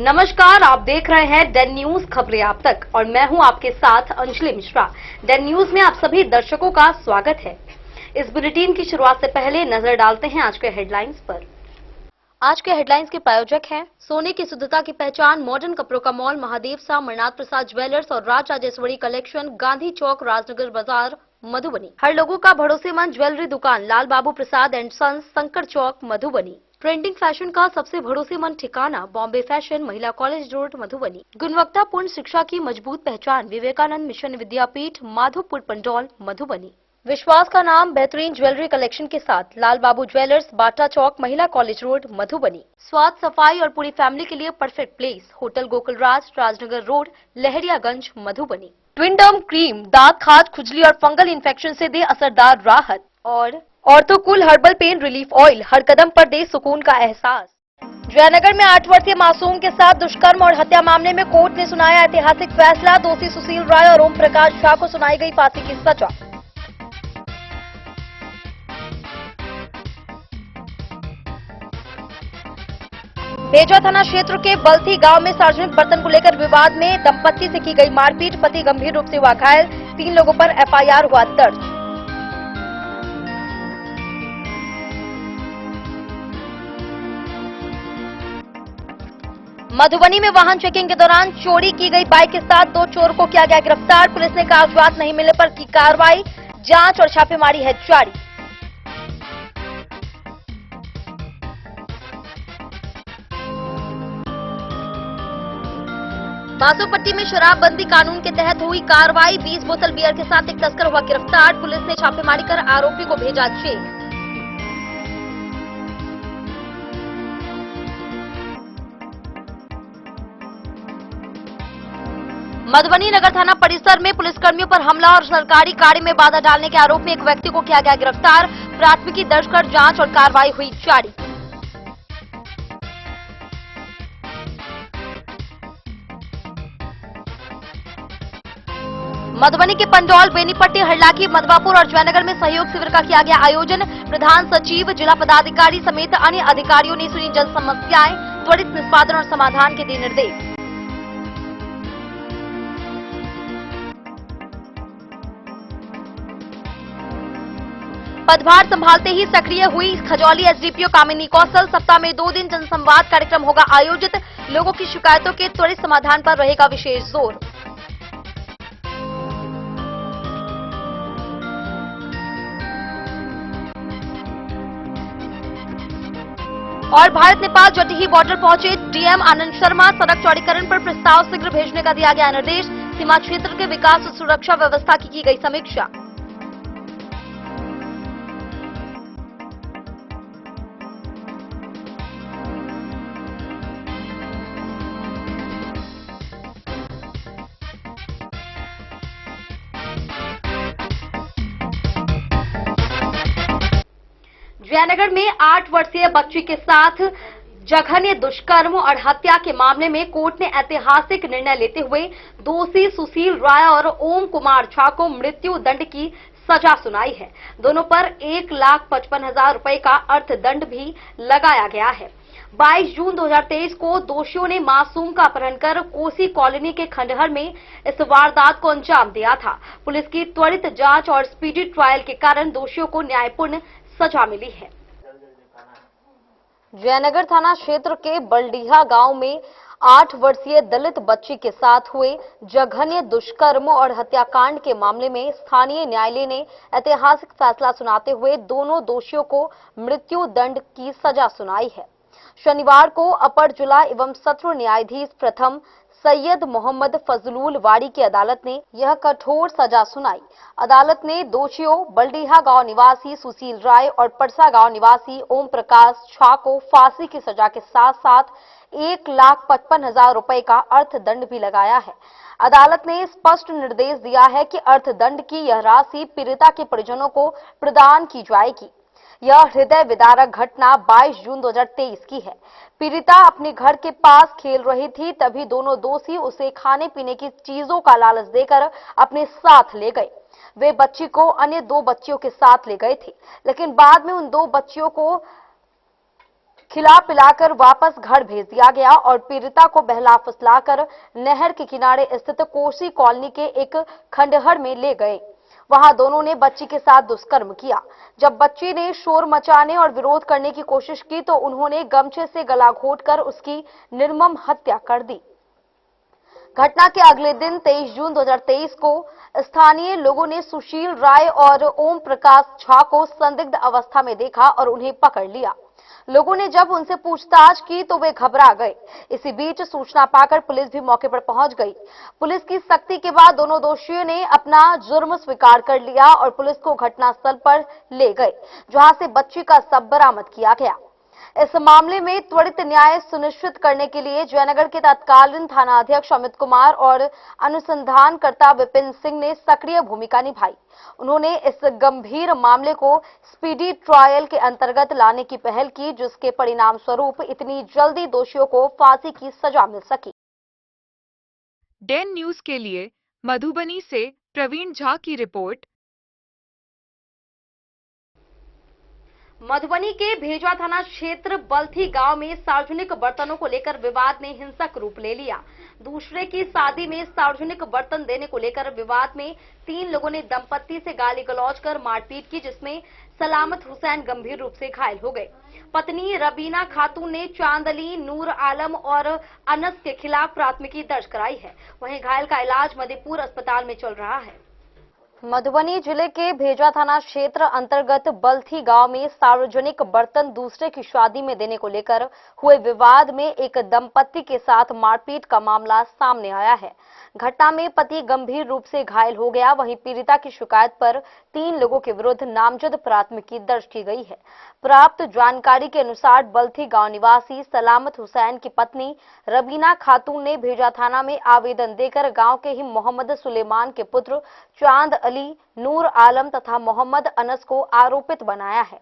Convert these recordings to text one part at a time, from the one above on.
नमस्कार, आप देख रहे हैं डेन न्यूज खबरें आप तक और मैं हूं आपके साथ अंजलि मिश्रा। डेन न्यूज में आप सभी दर्शकों का स्वागत है। इस बुलेटिन की शुरुआत से पहले नजर डालते हैं आज के हेडलाइंस पर। आज के हेडलाइंस के प्रायोजक हैं सोने की शुद्धता की पहचान मॉडर्न कपड़ों का मॉल महादेव सा मरनाथ प्रसाद ज्वेलर्स और राज राजेश्वरी कलेक्शन, गांधी चौक, राजनगर बाजार, मधुबनी। हर लोगों का भरोसेमंद ज्वेलरी दुकान लाल बाबू प्रसाद एंड सन्स, संकर चौक, मधुबनी। ट्रेंडिंग फैशन का सबसे भरोसेमंद ठिकाना बॉम्बे फैशन, महिला कॉलेज रोड, मधुबनी। गुणवत्तापूर्ण शिक्षा की मजबूत पहचान विवेकानंद मिशन विद्यापीठ, माधोपुर पंडौल, मधुबनी। विश्वास का नाम बेहतरीन ज्वेलरी कलेक्शन के साथ लाल बाबू ज्वेलर्स, बाटा चौक, महिला कॉलेज रोड, मधुबनी। स्वाद, सफाई और पूरी फैमिली के लिए perfect place hotel Gokul Raj, Rajnagar road, Lahariyaganj, Madhubani. Twinderm cream दांत, खाज, खुजली और फंगल इन्फेक्शन से दे असरदार राहत और ऑर्थोकूल हर्बल पेन रिलीफ ऑयल हर कदम पर दे सुकून का एहसास। जयनगर में 8 वर्षीय मासूम के साथ दुष्कर्म और हत्या मामले में कोर्ट ने सुनाया ऐतिहासिक फैसला। दोषी सुशील राय और ओम प्रकाश झा को सुनाई गई फांसी की सजा। बेजवा थाना क्षेत्र के बल्थी गांव में सार्वजनिक बर्तन को लेकर विवाद में दंपत्ति से की गई मारपीट, पति गंभीर रूप से हुआ घायल, 3 लोगों पर एफआईआर हुआ दर्ज। मधुबनी में वाहन चेकिंग के दौरान चोरी की गई बाइक के साथ 2 चोर को किया गया गिरफ्तार। पुलिस ने कागजात नहीं मिलने पर की कार्रवाई, जांच और छापेमारी है जारी। बासोपट्टी में शराबबंदी कानून के तहत हुई कार्रवाई, 20 बोतल बियर के साथ एक तस्कर हुआ गिरफ्तार। पुलिस ने छापेमारी कर आरोपी को भेजा जेल। मधुबनी नगर थाना परिसर में पुलिसकर्मियों पर हमला और सरकारी कार्य में बाधा डालने के आरोप में एक व्यक्ति को किया गया गिरफ्तार। प्राथमिकी दर्ज कर जांच और कार्रवाई हुई जारी। मधुबनी के पंडौल, बेनीपट्टी, हरलाखी, मधवापुर और जयनगर में सहयोग शिविर का किया गया आयोजन। प्रधान सचिव, जिला पदाधिकारी समेत अन्य अधिकारियों ने सुनी जन समस्याएं, त्वरित निष्पादन और समाधान के दिए निर्देश। पदभार संभालते ही सक्रिय हुई खजौली एसडीपीओ कामिनी कौशल। सप्ताह में 2 दिन जनसंवाद कार्यक्रम होगा आयोजित। लोगों की शिकायतों के त्वरित समाधान पर रहेगा विशेष जोर। और भारत नेपाल जटिही बॉर्डर पहुंचे डीएम आनंद शर्मा। सड़क चौड़ीकरण पर प्रस्ताव शीघ्र भेजने का दिया गया निर्देश। सीमा क्षेत्र के विकास और सुरक्षा व्यवस्था की गई समीक्षा। जयनगर में 8 वर्षीय बच्ची के साथ जघन्य दुष्कर्म और हत्या के मामले में कोर्ट ने ऐतिहासिक निर्णय लेते हुए दोषी सुशील राय और ओम कुमार झा को मृत्यु दंड की सजा सुनाई है। दोनों पर 1,55,000 रुपए का अर्थदंड भी लगाया गया है। 22 जून 2023 को दोषियों ने मासूम का अपहरण कर कोसी कॉलोनी के खंडहर में इस वारदात को अंजाम दिया था। पुलिस की त्वरित जांच और स्पीडी ट्रायल के कारण दोषियों को न्यायपूर्ण सजा मिली है। जयनगर थाना क्षेत्र के बलडीहा गांव में 8 वर्षीय दलित बच्ची के साथ हुए जघन्य दुष्कर्म और हत्याकांड के मामले में स्थानीय न्यायालय ने ऐतिहासिक फैसला सुनाते हुए दोनों दोषियों को मृत्यु दंड की सजा सुनाई है। शनिवार को अपर जिला एवं सत्र न्यायाधीश प्रथम सैयद मोहम्मद फजलुल वाड़ी की अदालत ने यह कठोर सजा सुनाई। अदालत ने दोषियों बलडीहा गांव निवासी सुशील राय और परसा गांव निवासी ओम प्रकाश झा को फांसी की सजा के साथ साथ 1,55,000 रुपए का अर्थदंड भी लगाया है। अदालत ने स्पष्ट निर्देश दिया है कि अर्थदंड की यह राशि पीड़िता के परिजनों को प्रदान की जाएगी। यह हृदय विदारक घटना 22 जून 2023 की है। पीड़िता अपने घर के पास खेल रही थी, तभी दोनों दोषी उसे खाने पीने की चीजों का लालच देकर अपने साथ ले गए। वे बच्ची को अन्य 2 बच्चियों के साथ ले गए थे, लेकिन बाद में उन 2 बच्चियों को खिला पिलाकर वापस घर भेज दिया गया और पीड़िता को बहला फुसलाकर नहर के किनारे स्थित कोसी कॉलोनी के एक खंडहर में ले गए। वहां दोनों ने बच्ची के साथ दुष्कर्म किया। जब बच्ची ने शोर मचाने और विरोध करने की कोशिश की तो उन्होंने गमछे से गला घोंटकर उसकी निर्मम हत्या कर दी। घटना के अगले दिन 23 जून 2023 को स्थानीय लोगों ने सुशील राय और ओम प्रकाश झा को संदिग्ध अवस्था में देखा और उन्हें पकड़ लिया। लोगों ने जब उनसे पूछताछ की तो वे घबरा गए। इसी बीच सूचना पाकर पुलिस भी मौके पर पहुंच गई। पुलिस की सख्ती के बाद दोनों दोषियों ने अपना जुर्म स्वीकार कर लिया और पुलिस को घटनास्थल पर ले गए, जहां से बच्ची का शव बरामद किया गया। इस मामले में त्वरित न्याय सुनिश्चित करने के लिए जयनगर के तत्कालीन थाना अध्यक्ष अमित कुमार और अनुसंधानकर्ता विपिन सिंह ने सक्रिय भूमिका निभाई। उन्होंने इस गंभीर मामले को स्पीडी ट्रायल के अंतर्गत लाने की पहल की, जिसके परिणाम स्वरूप इतनी जल्दी दोषियों को फांसी की सजा मिल सकी। डेन न्यूज के लिए मधुबनी से प्रवीण झा की रिपोर्ट। मधुबनी के भेजवा थाना क्षेत्र बल्थी गांव में सार्वजनिक बर्तनों को लेकर विवाद ने हिंसक रूप ले लिया। दूसरे की शादी में सार्वजनिक बर्तन देने को लेकर विवाद में 3 लोगों ने दंपत्ति से गाली गलौज कर मारपीट की, जिसमें सलामत हुसैन गंभीर रूप से घायल हो गए। पत्नी रबीना खातून ने चांद अली, नूर आलम और अनस के खिलाफ प्राथमिकी दर्ज कराई है। वहीं घायल का इलाज मधेपुर अस्पताल में चल रहा है। मधुबनी जिले के भेजवा थाना क्षेत्र अंतर्गत बल्थी गांव में सार्वजनिक बर्तन दूसरे की शादी में देने को लेकर हुए विवाद में एक दंपत्ति के साथ मारपीट का मामला सामने आया है। घटना में पति गंभीर रूप से घायल हो गया। वहीं पीड़िता की शिकायत पर 3 लोगों के विरुद्ध नामजद प्राथमिकी दर्ज की गई है। प्राप्त जानकारी के अनुसार बल्थी गांव निवासी सलामत हुसैन की पत्नी रबीना खातून ने भेजा थाना में आवेदन देकर गांव के ही मोहम्मद सुलेमान के पुत्र चांद अली, नूर आलम तथा मोहम्मद अनस को आरोपित बनाया है।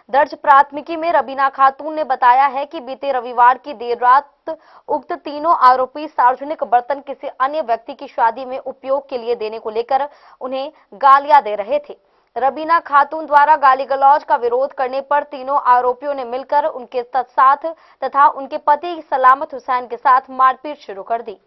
दर्ज प्राथमिकी में रबीना खातून ने बताया है कि बीते रविवार की देर रात उक्त तीनों आरोपी सार्वजनिक बर्तन किसी अन्य व्यक्ति की शादी में उपयोग के लिए देने को लेकर उन्हें गालियां दे रहे थे। रबीना खातून द्वारा गाली गलौज का विरोध करने पर तीनों आरोपियों ने मिलकर उनके साथ तथा उनके पति सलामत हुसैन के साथ मारपीट शुरू कर दी।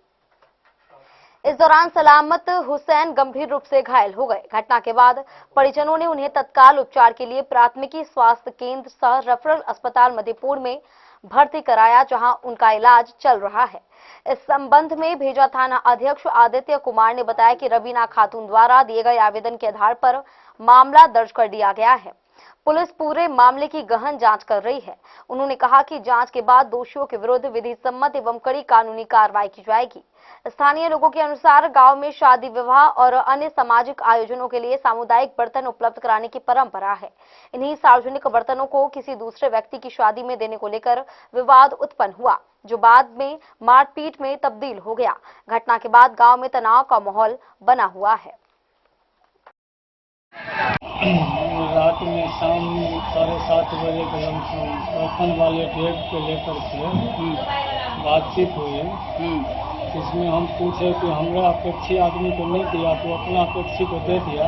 इस दौरान सलामत हुसैन गंभीर रूप से घायल हो गए। घटना के बाद परिजनों ने उन्हें तत्काल उपचार के लिए प्राथमिकी स्वास्थ्य केंद्र सह रेफरल अस्पताल मधेपुर में भर्ती कराया, जहां उनका इलाज चल रहा है। इस संबंध में भेजा थाना अध्यक्ष आदित्य कुमार ने बताया कि रबीना खातून द्वारा दिए गए आवेदन के आधार पर मामला दर्ज कर दिया गया है। पुलिस पूरे मामले की गहन जांच कर रही है। उन्होंने कहा कि जांच के बाद दोषियों के विरुद्ध विधि सम्मत एवं कड़ी कानूनी कार्रवाई की जाएगी। स्थानीय लोगों के अनुसार गांव में शादी विवाह और अन्य सामाजिक आयोजनों के लिए सामुदायिक बर्तन उपलब्ध कराने की परंपरा है। इन्हीं सार्वजनिक बर्तनों को किसी दूसरे व्यक्ति की शादी में देने को लेकर विवाद उत्पन्न हुआ, जो बाद में मारपीट में तब्दील हो गया। घटना के बाद गांव में तनाव का माहौल बना हुआ है। रात में शाम 7:30 बजे बर्तन वाले डेट को लेकर के बातचीत हुई है। इसमें हम पूछे कि हमरा अपेक्षी आदमी को नहीं दिया तो अपना अपेक्षी को दे दिया।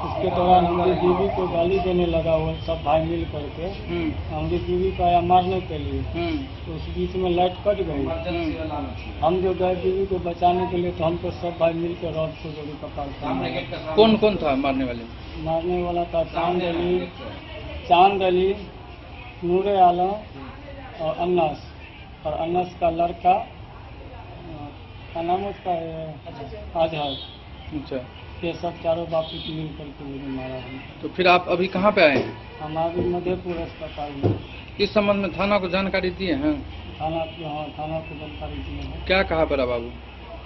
उसके दौरान हमारी बीवी को गाली देने लगा, वो सब भाई मिल करके हमारी बीवी को आया मारने के लिए। तो उस बीच में लाइट कट गई। हम जो गए बीवी को बचाने के लिए तो हमको सब भाई मिल कर रॉड से गोली कपाल पर। कौन कौन था मारने वाले? मारने वाला था चांद अली, नूर आलम और अनस, और अनस का लड़का का नाम उसका आजहर। अच्छा, ये सब चारों बापू की मिल करके मुझे मारा है। तो फिर आप अभी कहाँ पे आए हैं? हम अभी मधेपुर अस्पताल में। इस संबंध में थाना को जानकारी दिए हैं? थाना को जानकारी दिए हैं। क्या कहा बड़ा बाबू?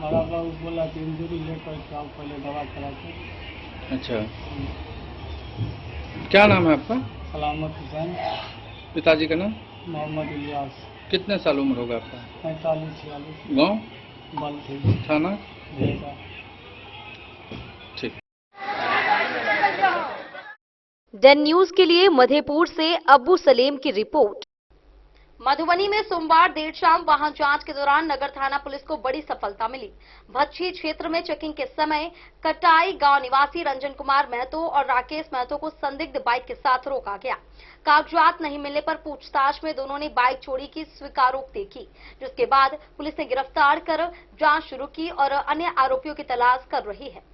बड़ा बाबू बोला कि इंजरी लेकर के आओ, पहले दवा करा के। अच्छा, क्या नाम है आपका? सलामत हुसैन। पिताजी का नाम? मोहम्मद इलियास। कितने साल उम्र होगा आपका? 45-46। गाँव? बल्थी। थाना? भेजा। ठीक। डेन न्यूज के लिए मधेपुर से अब्बू सलीम की रिपोर्ट। मधुबनी में सोमवार देर शाम वाहन जांच के दौरान नगर थाना पुलिस को बड़ी सफलता मिली। भच्छी क्षेत्र में चेकिंग के समय कटाई गांव निवासी रंजन कुमार महतो और राकेश महतो को संदिग्ध बाइक के साथ रोका गया। कागजात नहीं मिलने पर पूछताछ में दोनों ने बाइक चोरी की स्वीकारोक्ति की, जिसके बाद पुलिस ने गिरफ्तार कर जांच शुरू की और अन्य आरोपियों की तलाश कर रही है।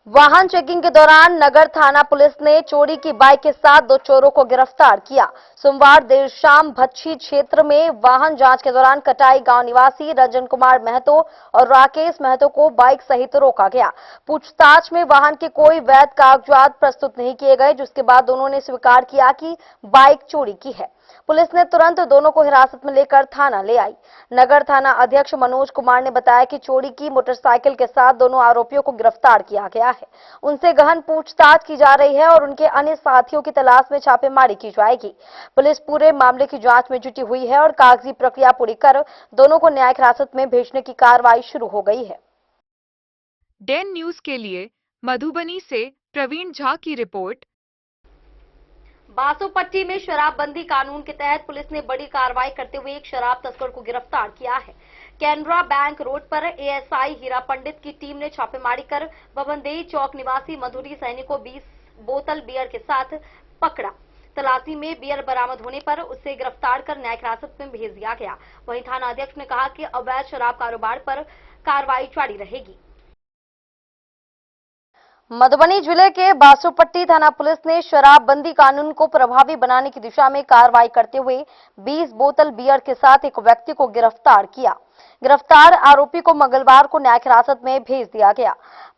वाहन चेकिंग के दौरान नगर थाना पुलिस ने चोरी की बाइक के साथ 2 चोरों को गिरफ्तार किया। सोमवार देर शाम भच्छी क्षेत्र में वाहन जांच के दौरान कटाई गांव निवासी रंजन कुमार महतो और राकेश महतो को बाइक सहित रोका गया। पूछताछ में वाहन के कोई वैध कागजात प्रस्तुत नहीं किए गए, जिसके बाद दोनों ने स्वीकार किया कि बाइक चोरी की है। पुलिस ने तुरंत दोनों को हिरासत में लेकर थाना ले आई। नगर थाना अध्यक्ष मनोज कुमार ने बताया कि चोरी की मोटरसाइकिल के साथ दोनों आरोपियों को गिरफ्तार किया गया है। उनसे गहन पूछताछ की जा रही है और उनके अन्य साथियों की तलाश में छापेमारी की जाएगी। पुलिस पूरे मामले की जांच में जुटी हुई है और कागजी प्रक्रिया पूरी कर दोनों को न्यायिक हिरासत में भेजने की कार्रवाई शुरू हो गई है। डेन न्यूज के लिए मधुबनी से प्रवीण झा की रिपोर्ट। बासोपट्टी में शराबबंदी कानून के तहत पुलिस ने बड़ी कार्रवाई करते हुए एक शराब तस्कर को गिरफ्तार किया है। कैनरा बैंक रोड पर एएसआई हीरा पंडित की टीम ने छापेमारी कर बबनदेई चौक निवासी मधुरी सैनी को 20 बोतल बियर के साथ पकड़ा। तलाशी में बियर बरामद होने पर उसे गिरफ्तार कर न्यायिक हिरासत में भेज दिया गया। वहीं थाना अध्यक्ष ने कहा कि अवैध शराब कारोबार पर कार्रवाई जारी रहेगी। मधुबनी जिले के बासोपट्टी थाना पुलिस ने शराबबंदी कानून को प्रभावी बनाने की दिशा में कार्रवाई करते हुए 20 बोतल बियर के साथ एक व्यक्ति को गिरफ्तार किया। गिरफ्तार आरोपी को मंगलवार को न्यायिक हिरासत में भेज दिया गया।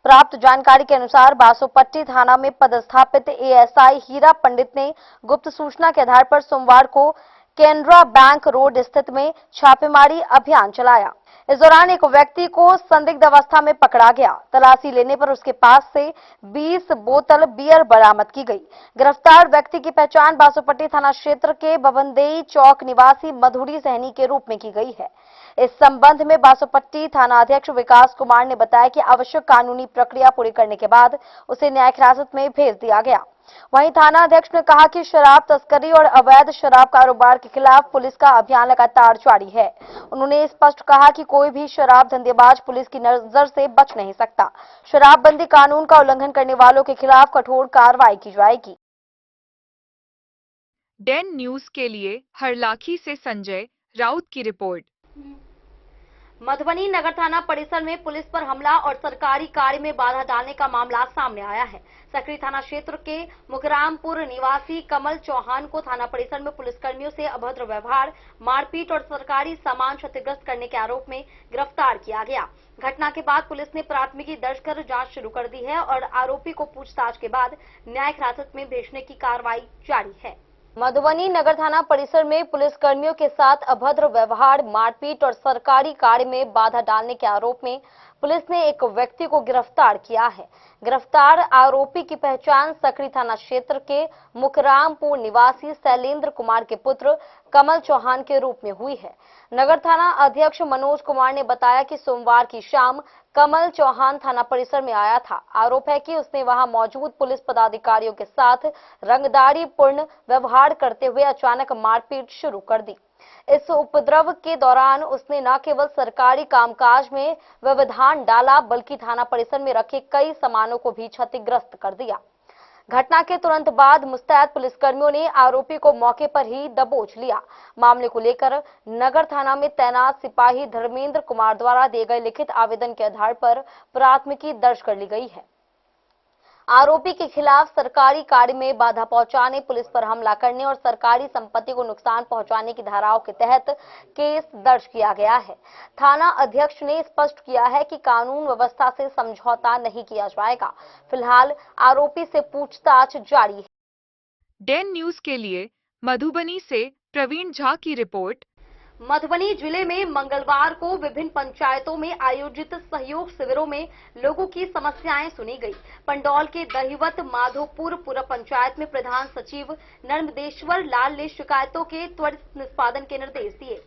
प्राप्त जानकारी के अनुसार बासोपट्टी थाना में पदस्थापित एएसआई हीरा पंडित ने गुप्त सूचना के आधार पर सोमवार को कैनरा बैंक रोड स्थित में छापेमारी अभियान चलाया। इस दौरान एक व्यक्ति को संदिग्ध अवस्था में पकड़ा गया। तलाशी लेने पर उसके पास से 20 बोतल बियर बरामद की गई। गिरफ्तार व्यक्ति की पहचान बासोपट्टी थाना क्षेत्र के बबनदेई चौक निवासी मधुरी सहनी के रूप में की गई है। इस संबंध में बासोपट्टी थाना अध्यक्ष विकास कुमार ने बताया कि आवश्यक कानूनी प्रक्रिया पूरी करने के बाद उसे न्यायिक हिरासत में भेज दिया गया। वहीं थाना अध्यक्ष ने कहा कि शराब तस्करी और अवैध शराब कारोबार के खिलाफ पुलिस का अभियान लगातार जारी है। उन्होंने स्पष्ट कहा कि कोई भी शराब धंधेबाज पुलिस की नजर से बच नहीं सकता। शराबबंदी कानून का उल्लंघन करने वालों के खिलाफ कठोर कार्रवाई की जाएगी। डेन न्यूज के लिए हरलाखी से संजय राउत की रिपोर्ट। मधुबनी नगर थाना परिसर में पुलिस पर हमला और सरकारी कार्य में बाधा डालने का मामला सामने आया है। सकरी थाना क्षेत्र के मुकरामपुर निवासी कमल चौहान को थाना परिसर में पुलिसकर्मियों से अभद्र व्यवहार, मारपीट और सरकारी सामान क्षतिग्रस्त करने के आरोप में गिरफ्तार किया गया। घटना के बाद पुलिस ने प्राथमिकी दर्ज कर जांच शुरू कर दी है और आरोपी को पूछताछ के बाद न्यायिक हिरासत में भेजने की कार्रवाई जारी है। मधुबनी नगर थाना परिसर में पुलिसकर्मियों के साथ अभद्र व्यवहार, मारपीट और सरकारी कार्य में बाधा डालने के आरोप में पुलिस ने एक व्यक्ति को गिरफ्तार किया है। गिरफ्तार आरोपी की पहचान सकरी थाना क्षेत्र के मुकरामपुर निवासी शैलेंद्र कुमार के पुत्र कमल चौहान के रूप में हुई है। नगर थाना अध्यक्ष मनोज कुमार ने बताया कि सोमवार की शाम कमल चौहान थाना परिसर में आया था। आरोप है कि उसने वहां मौजूद पुलिस पदाधिकारियों के साथ रंगदारी पूर्ण व्यवहार करते हुए अचानक मारपीट शुरू कर दी। इस उपद्रव के दौरान उसने न केवल सरकारी कामकाज में व्यवधान डाला, बल्कि थाना परिसर में रखे कई सामानों को भी क्षतिग्रस्त कर दिया। घटना के तुरंत बाद मुस्तैद पुलिसकर्मियों ने आरोपी को मौके पर ही दबोच लिया। मामले को लेकर नगर थाना में तैनात सिपाही धर्मेंद्र कुमार द्वारा दिए गए लिखित आवेदन के आधार पर प्राथमिकी दर्ज कर ली गई है। आरोपी के खिलाफ सरकारी कार्य में बाधा पहुंचाने, पुलिस पर हमला करने और सरकारी संपत्ति को नुकसान पहुंचाने की धाराओं के तहत केस दर्ज किया गया है। थाना अध्यक्ष ने स्पष्ट किया है कि कानून व्यवस्था से समझौता नहीं किया जाएगा। फिलहाल आरोपी से पूछताछ जारी है। डेन न्यूज के लिए मधुबनी से प्रवीण झा की रिपोर्ट। मधुबनी जिले में मंगलवार को विभिन्न पंचायतों में आयोजित सहयोग शिविरों में लोगों की समस्याएं सुनी गई। पंडौल के दहिवत माधोपुर पूर्व पंचायत में प्रधान सचिव नर्मदेश्वर लाल ने शिकायतों के त्वरित निष्पादन के निर्देश दिए।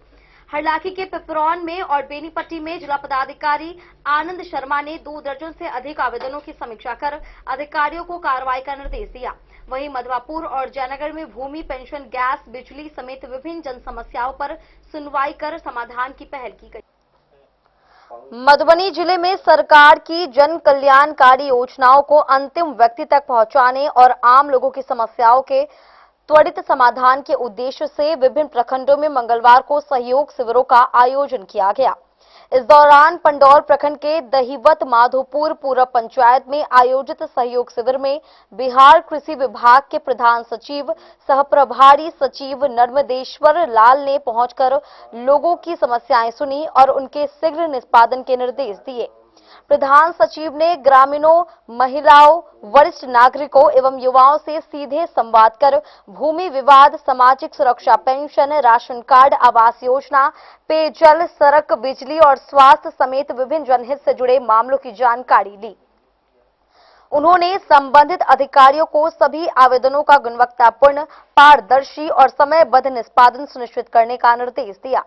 हरलाखी के पिपरौन में और बेनीपट्टी में जिला पदाधिकारी आनंद शर्मा ने 2 दर्जन से अधिक आवेदनों की समीक्षा कर अधिकारियों को कार्रवाई का निर्देश दिया। वहीं मधवापुर और जयनगर में भूमि, पेंशन, गैस, बिजली समेत विभिन्न जन समस्याओं पर सुनवाई कर समाधान की पहल की गई। मधुबनी जिले में सरकार की जन कल्याणकारी योजनाओं को अंतिम व्यक्ति तक पहुंचाने और आम लोगों की समस्याओं के त्वरित समाधान के उद्देश्य से विभिन्न प्रखंडों में मंगलवार को सहयोग शिविरों का आयोजन किया गया। इस दौरान पंडौल प्रखंड के दहीवत माधोपुर पूरब पंचायत में आयोजित सहयोग शिविर में बिहार कृषि विभाग के प्रधान सचिव सह प्रभारी सचिव नर्मदेश्वर लाल ने पहुंचकर लोगों की समस्याएं सुनी और उनके शीघ्र निष्पादन के निर्देश दिए। प्रधान सचिव ने ग्रामीणों, महिलाओं, वरिष्ठ नागरिकों एवं युवाओं से सीधे संवाद कर भूमि विवाद, सामाजिक सुरक्षा pension, ration card, Awas Yojana, पेयजल, सड़क, बिजली और स्वास्थ्य समेत विभिन्न जनहित से जुड़े मामलों की जानकारी ली। उन्होंने संबंधित अधिकारियों को सभी आवेदनों का गुणवत्तापूर्ण, पारदर्शी और समयबद्ध निष्पादन सुनिश्चित करने का निर्देश दिया।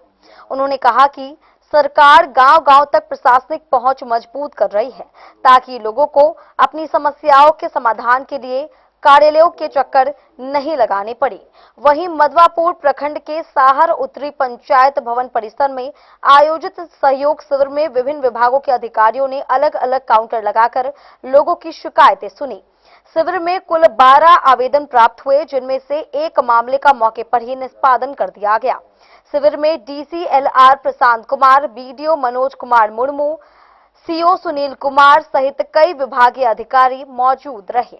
उन्होंने कहा कि सरकार गांव-गांव तक प्रशासनिक पहुंच मजबूत कर रही है ताकि लोगों को अपनी समस्याओं के समाधान के लिए कार्यालयों के चक्कर नहीं लगाने पड़े। वहीं मधवापुर प्रखंड के साहर उत्तरी पंचायत भवन परिसर में आयोजित सहयोग शिविर में विभिन्न विभागों के अधिकारियों ने अलग-अलग काउंटर लगाकर लोगों की शिकायतें सुनी। शिविर में कुल 12 आवेदन प्राप्त हुए, जिनमें से एक मामले का मौके पर ही निष्पादन कर दिया गया। शिविर में DCLR Prashant Kumar, BDO Manoj Kumar Murmu, CO Sunil Kumar सहित कई विभागीय अधिकारी मौजूद रहे।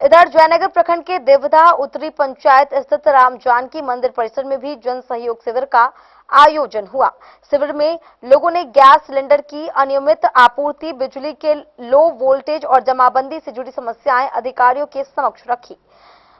इधर जयनगर प्रखंड के देवधा उत्तरी पंचायत स्थित राम जानकी मंदिर परिसर में भी जन सहयोग शिविर का आयोजन हुआ। शिविर में लोगों ने गैस सिलेंडर की अनियमित आपूर्ति, बिजली के लो वोल्टेज और जमाबंदी से जुड़ी समस्याएं अधिकारियों के समक्ष रखी।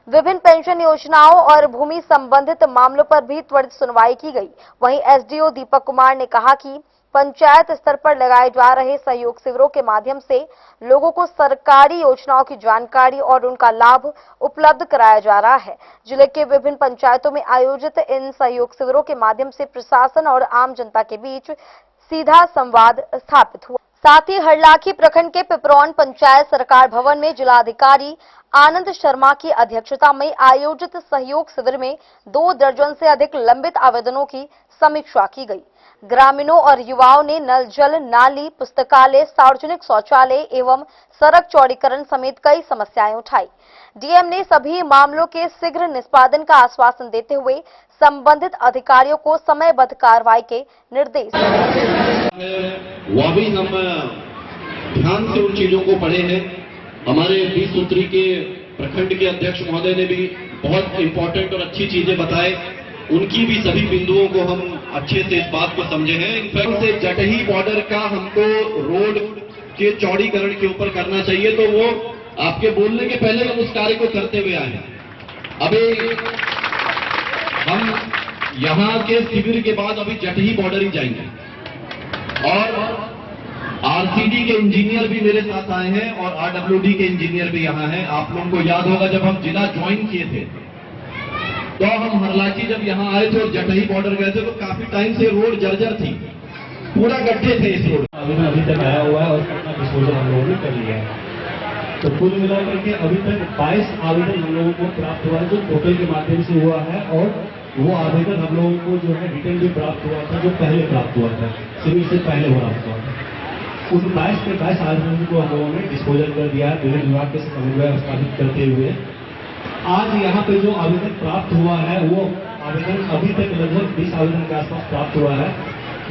विभिन्न पेंशन योजनाओं और भूमि संबंधित मामलों पर भी त्वरित सुनवाई की गई। वहीं SDO दीपक कुमार ने कहा कि पंचायत स्तर पर लगाए जा रहे सहयोग शिविरों के माध्यम से लोगों को सरकारी योजनाओं की जानकारी और उनका लाभ उपलब्ध कराया जा रहा है। जिले के विभिन्न पंचायतों में आयोजित इन सहयोग शिविरों के माध्यम से प्रशासन और आम जनता के बीच सीधा संवाद स्थापित हुआ। साथ ही हरलाखी प्रखंड के पिपरौन पंचायत सरकार भवन में जिलाधिकारी आनंद शर्मा की अध्यक्षता में आयोजित सहयोग शिविर में 2 दर्जन से अधिक लंबित आवेदनों की समीक्षा की गई। ग्रामीणों और युवाओं ने नल जल, नाली, पुस्तकालय, सार्वजनिक शौचालय एवं सड़क चौड़ीकरण समेत कई समस्याएं उठाई। डीएम ने सभी मामलों के शीघ्र निष्पादन का आश्वासन देते हुए संबंधित अधिकारियों को समयबद्ध कार्रवाई के निर्देश दिए। वह भी हम ध्यान से उन चीजों को पढ़े हैं। हमारे 20 सूत्री के प्रखंड के अध्यक्ष महोदय ने भी बहुत इंपॉर्टेंट और अच्छी चीजें बताए। उनकी भी सभी बिंदुओं को हम अच्छे से इस बात को समझे हैं। इनफैक्ट से जटही बॉर्डर का हमको रोड के चौड़ीकरण के ऊपर करना चाहिए, तो वो आपके बोलने के पहले हम उस कार्य को करते हुए आए। अभी हम यहाँ के शिविर के बाद अभी जटही बॉर्डर ही जाएंगे और RCD के इंजीनियर भी मेरे साथ आए हैं और RWD के इंजीनियर भी यहाँ हैं। आप लोगों को याद होगा जब हम जिला ज्वाइन किए थे तो हम हरलाखी जब यहाँ आए थे और जटही बॉर्डर गए थे तो काफी टाइम से रोड जर्जर थी, पूरा गड्ढे थे इस रोड। अभी तक आया हुआ है और उसका डिस्पोजल हम लोगों ने कर लिया है। तो कुल मिलाकर के अभी तक 22 आवेदन हम लोगों को प्राप्त हुआ है, जो पोर्टल के माध्यम से हुआ है, और वो आवेदन हम लोगों को जो है रिटर्न भी प्राप्त हुआ था, जो पहले प्राप्त हुआ था, शिविर से पहले हो रहा था। उस 22 के 22 आवेदन को हम लोगों ने डिस्पोजल कर दिया है विभिन्न विभाग के समन्वय स्थापित करते हुए। आज यहाँ पे जो आवेदन प्राप्त हुआ है वो आवेदन अभी तक लगभग 20 आवेदन के आसपास प्राप्त हुआ है,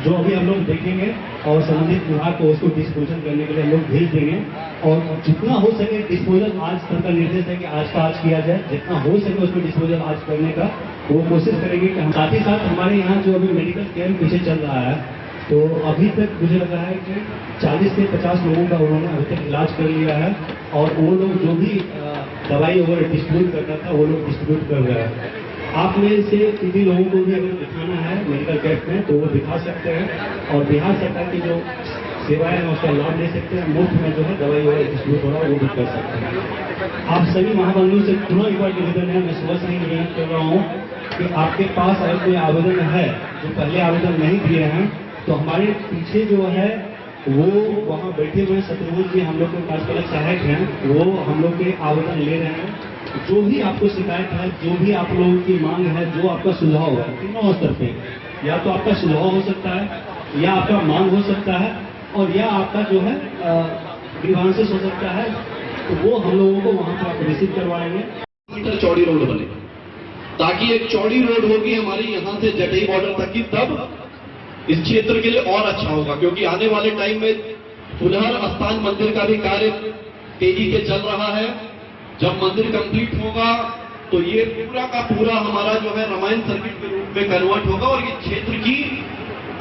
जो अभी हम लोग देखेंगे और संबंधित विभाग को उसको डिस्पोजल करने के लिए हम लोग भेज देंगे। और जितना हो सके डिस्पोजल आज तक का निर्देश है कि आज का आज किया जाए, जितना हो सके उसको डिस्पोजल आज करने का वो कोशिश करेंगे। कि साथ ही साथ हमारे यहाँ जो अभी मेडिकल कैंप पीछे चल रहा है, तो अभी तक मुझे लग रहा है कि 40 से 50 लोगों का उन्होंने अभी तक इलाज कर लिया है और वो लोग जो भी दवाई वगैरह डिस्ट्रीब्यूट करना था वो लोग डिस्ट्रीब्यूट कर रहे हैं। आप में से किसी लोगों को भी अगर दिखाना है मेडिकल कैंप में तो वो दिखा सकते हैं और बिहार सरकार की जो सेवाएं हैं उसका लाभ ले सकते हैं। मुफ्त में जो है दवाई वगैरह डिस्ट्रीब्यूट हो रहा है वो भी कर सकते हैं। आप सभी महाबंधुओं से पुनः एक बार निवेदन है, मैं सुबह से ही निवेदन कर रहा हूँ कि आपके पास अगर कोई आवेदन है जो पहले आवेदन नहीं दिए हैं तो हमारे पीछे जो है वो वहाँ बैठे हुए शत्रुघ्न जी हम लोग के कार्यपालक सहायक हैं, वो हम लोग के आवेदन ले रहे हैं। जो भी आपको शिकायत है, जो भी आप लोगों की मांग है, जो आपका सुझाव है, तीनों स्तर पे, या तो आपका सुझाव हो सकता है, या आपका मांग हो सकता है, और या आपका जो है ग्रीवांसेस हो सकता है, तो वो हम लोगों को वहाँ पर आप रिसीव करवाएंगे। मीटर चौड़ी रोड बने, ताकि एक चौड़ी रोड होगी हमारी यहाँ से जटई बॉर्डर तक की, तब इस क्षेत्र के लिए और अच्छा होगा। क्योंकि आने वाले टाइम में पुनः स्थान मंदिर का भी कार्य तेजी से चल रहा है। जब मंदिर कंप्लीट होगा तो ये पूरा का पूरा हमारा जो है रामायण सर्किट के रूप में कन्वर्ट होगा, और ये क्षेत्र की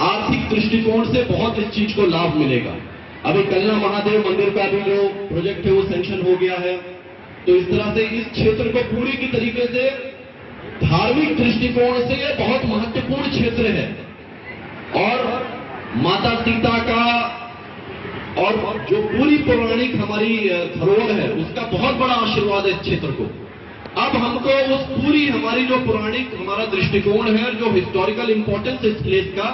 आर्थिक दृष्टिकोण से बहुत इस चीज को लाभ मिलेगा। अभी कलना महादेव मंदिर का भी जो प्रोजेक्ट है वो सैंक्शन हो गया है। तो इस तरह से इस क्षेत्र को पूरी की तरीके से धार्मिक दृष्टिकोण से ये बहुत महत्वपूर्ण क्षेत्र है, और माता सीता का और जो पूरी पौराणिक हमारी धरोहर है उसका बहुत बड़ा आशीर्वाद है इस क्षेत्र को। अब हमको उस पूरी हमारी जो पौराणिक हमारा दृष्टिकोण है, जो हिस्टोरिकल इंपॉर्टेंस इस प्लेस का,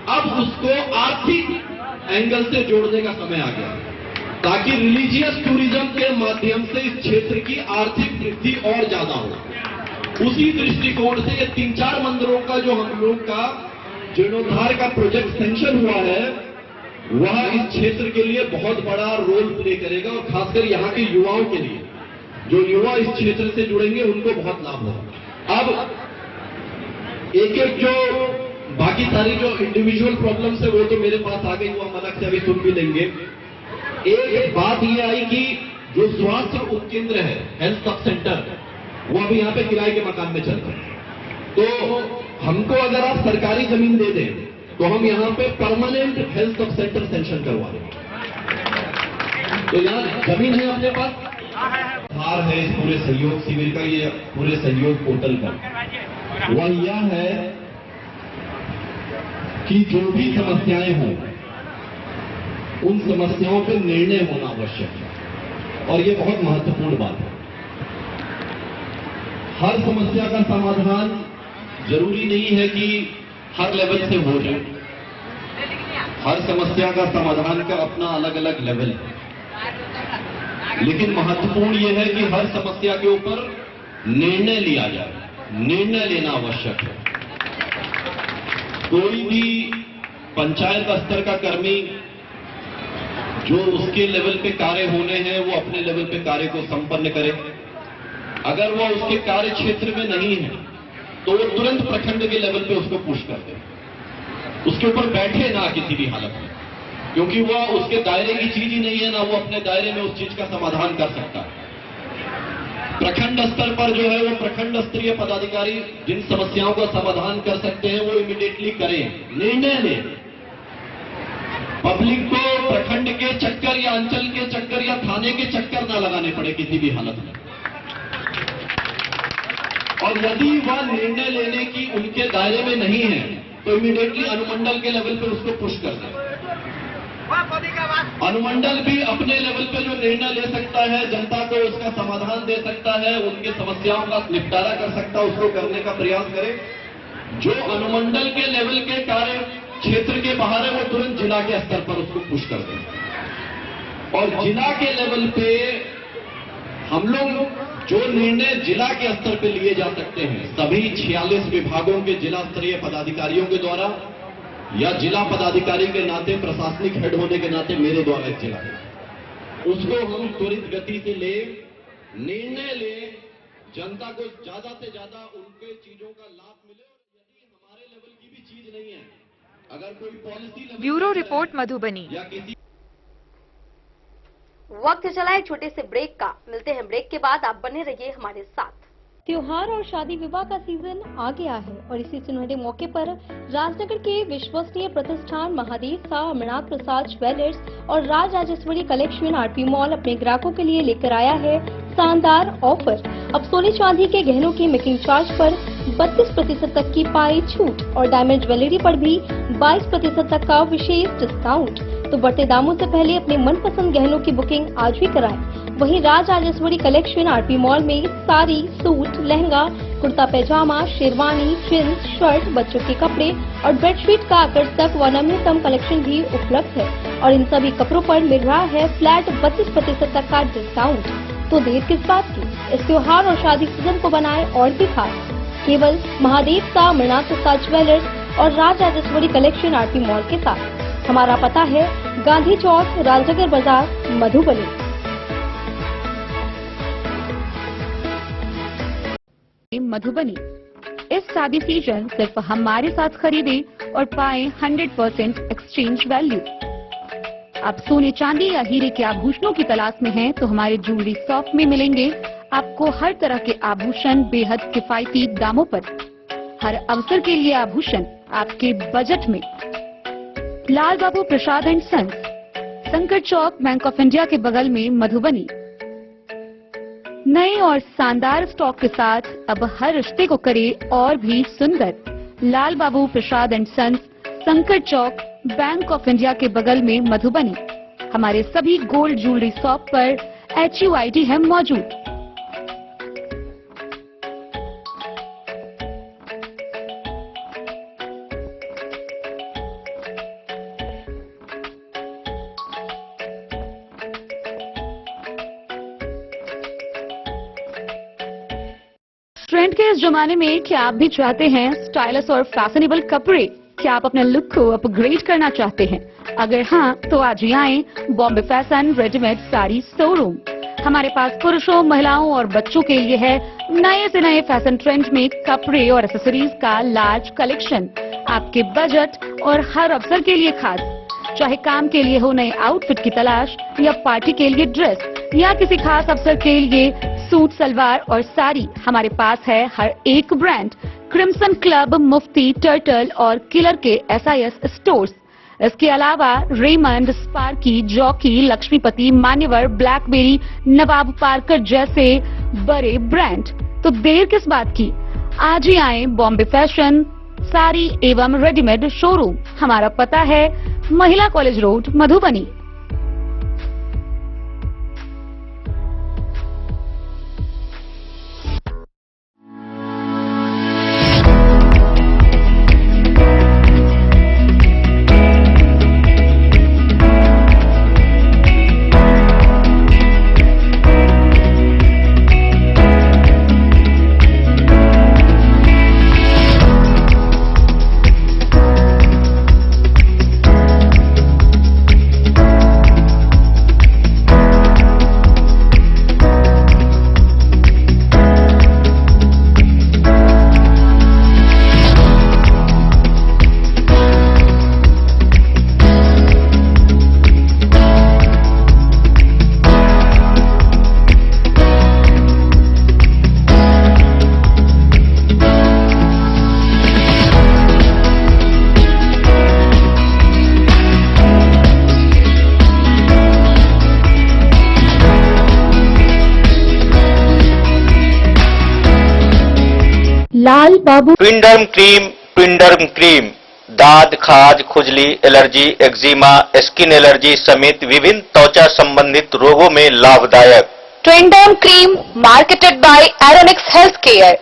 अब उसको आर्थिक एंगल से जोड़ने का समय आ गया, ताकि रिलीजियस टूरिज्म के माध्यम से इस क्षेत्र की आर्थिक वृद्धि और ज्यादा हो। उसी दृष्टिकोण से ये 3-4 मंदिरों का जो हम लोग का जीर्णोद्धार का प्रोजेक्ट सैंक्शन हुआ है, वह इस क्षेत्र के लिए बहुत बड़ा रोल प्ले करेगा, और खासकर यहाँ के युवाओं के लिए, जो युवा इस क्षेत्र से जुड़ेंगे उनको बहुत लाभ होगा। अब एक एक जो बाकी सारी जो इंडिविजुअल प्रॉब्लम्स है वो तो मेरे पास आ गई, वो हम अलग से अभी सुन भी लेंगे। एक बात ये आई कि जो स्वास्थ्य उपकेंद्र है, हेल्थ सब सेंटर, वो अभी यहाँ पे किराए के मकान में चल रहे हैं। तो हमको अगर आप सरकारी जमीन दे दें तो हम यहाँ पे permanent health sub centre sanction करवा दें। तो यहाँ जमीन है अपने पास, हार है इस पूरे सहयोग शिविर का, ये पूरे सहयोग पोर्टल का वह यह है कि जो भी समस्याएं हों उन समस्याओं पर निर्णय होना आवश्यक है, और ये बहुत महत्वपूर्ण बात है। हर समस्या का समाधान जरूरी नहीं है कि हर लेवल से हो जाए, हर समस्या का समाधान का अपना अलग अलग लेवल है, लेकिन महत्वपूर्ण यह है कि हर समस्या के ऊपर निर्णय लिया जाए, निर्णय लेना आवश्यक है। कोई भी पंचायत स्तर का कर्मी जो उसके लेवल पे कार्य होने हैं वो अपने लेवल पे कार्य को संपन्न करे। अगर वो उसके कार्य क्षेत्र में नहीं है तो वो तुरंत प्रखंड के लेवल पे उसको पुश कर दे, उसके ऊपर बैठे ना किसी भी हालत में, क्योंकि वो उसके दायरे की चीज ही नहीं है, ना वो अपने दायरे में उस चीज का समाधान कर सकता। प्रखंड स्तर पर जो है वो प्रखंड स्तरीय पदाधिकारी जिन समस्याओं का समाधान कर सकते हैं वो इमीडिएटली करें, निर्णय लें। पब्लिक को प्रखंड के चक्कर या अंचल के चक्कर या थाने के चक्कर ना लगाने पड़े किसी भी हालत में। और यदि वह निर्णय लेने की उनके दायरे में नहीं है तो इमीडिएटली अनुमंडल के लेवल पे उसको पुश कर दें। अनुमंडल भी अपने लेवल पे जो निर्णय ले सकता है, जनता को उसका समाधान दे सकता है, उनकी समस्याओं का निपटारा कर सकता है, उसको करने का प्रयास करे। जो अनुमंडल के लेवल के कार्य क्षेत्र के बाहर है वो तुरंत जिला के स्तर पर उसको पुश कर दें। और जिला के लेवल पे हम लोग जो निर्णय जिला के स्तर पे लिए जा सकते हैं, सभी 46 विभागों के जिला स्तरीय पदाधिकारियों के द्वारा या जिला पदाधिकारी के नाते, प्रशासनिक हेड होने के नाते मेरे द्वारा एक जिला है, उसको हम त्वरित गति से ले, निर्णय ले, जनता को ज्यादा से ज्यादा उनके चीजों का लाभ मिले। यदि हमारे लेवल की भी चीज नहीं है, अगर कोई पॉलिसी ब्यूरो रिपोर्ट मधुबनी। या किसी वक्त चला है छोटे से ब्रेक का, मिलते हैं ब्रेक के बाद, आप बने रहिए हमारे साथ। त्योहार और शादी विवाह का सीजन आ गया है और इसी सुनहरे मौके पर राजनगर के विश्वसनीय प्रतिष्ठान महादेव शाह अमरनाथ प्रसाद ज्वेलर्स और Raj Rajeshwari collection RP mall अपने ग्राहकों के लिए लेकर आया है शानदार ऑफर। अब सोने चांदी के गहनों के मेकिंग चार्ज पर 32% तक की पाई छूट और डायमंड ज्वेलरी पर भी 22% तक का विशेष डिस्काउंट। तो बढ़ते दामों से पहले अपने मनपसंद गहनों की बुकिंग आज भी कराएं। वहीं Raj Rajeshwari collection RP mall में साड़ी, सूट, लहंगा, कुर्ता पैजामा, शेरवानी, जींस, शर्ट, बच्चों के कपड़े और बेडशीट का आकर्षक व नवीनतम कलेक्शन भी उपलब्ध है और इन सभी कपड़ों पर मिल रहा है फ्लैट 32% तक का डिस्काउंट। तो देर किस बात की, इस त्योहार और शादी सीजन को बनाए और भी खास। केवल महादेव सा मृणाल प्रसाद ज्वेलर्स और Raj Rajeshwari collection RP mall के साथ। हमारा पता है गांधी चौक, राजनगर बाजार, मधुबनी। मधुबनी इस शादी सीजन सिर्फ हमारे साथ खरीदे और पाए 100% एक्सचेंज वैल्यू। आप सोने चांदी या हीरे के आभूषणों की तलाश में हैं तो हमारे ज्वेलरी शॉप में मिलेंगे आपको हर तरह के आभूषण बेहद किफायती दामों पर। हर अवसर के लिए आभूषण आपके बजट में। लाल बाबू प्रसाद एंड सन्स, संकर चौक, बैंक ऑफ इंडिया के बगल में, मधुबनी। नए और शानदार स्टॉक के साथ अब हर रिश्ते को करे और भी सुंदर। लाल बाबू प्रसाद एंड सन्स, संकर चौक, बैंक ऑफ इंडिया के बगल में, मधुबनी। हमारे सभी गोल्ड ज्वेलरी शॉप पर HUID है मौजूद। ट्रेंड के इस जमाने में क्या आप भी चाहते हैं स्टाइलिश और फैशनेबल कपड़े? क्या आप अपने लुक को अपग्रेड करना चाहते हैं? अगर हाँ, तो आज ही आएं Bombay fashion readymade sari showroom. हमारे पास पुरुषों, महिलाओं और बच्चों के लिए है नए से नए फैशन ट्रेंड में कपड़े और एक्सेसरीज का लार्ज कलेक्शन। आपके बजट और हर अवसर के लिए खास। चाहे काम के लिए हो नए आउटफिट की तलाश, या पार्टी के लिए ड्रेस, या किसी खास अवसर के लिए सूट, सलवार और साड़ी, हमारे पास है हर एक ब्रांड। क्रिम्सन क्लब, मुफ्ती, टर्टल और किलर के SIS स्टोर्स। इसके अलावा रेमंड, स्पार्की, जॉकी, लक्ष्मीपति, मान्यवर, ब्लैकबेरी, नवाब पार्कर जैसे बड़े ब्रांड। तो देर किस बात की, आज ही आए बॉम्बे फैशन साड़ी एवं रेडीमेड शोरूम। हमारा पता है महिला कॉलेज रोड, मधुबनी। लाल बाबू ट्विंडर्म क्रीम दाद, खाज, खुजली, एलर्जी, एक्जिमा, स्किन एलर्जी समेत विभिन्न त्वचा संबंधित रोगों में लाभदायक। Twinderm cream marketed by Aronix health care.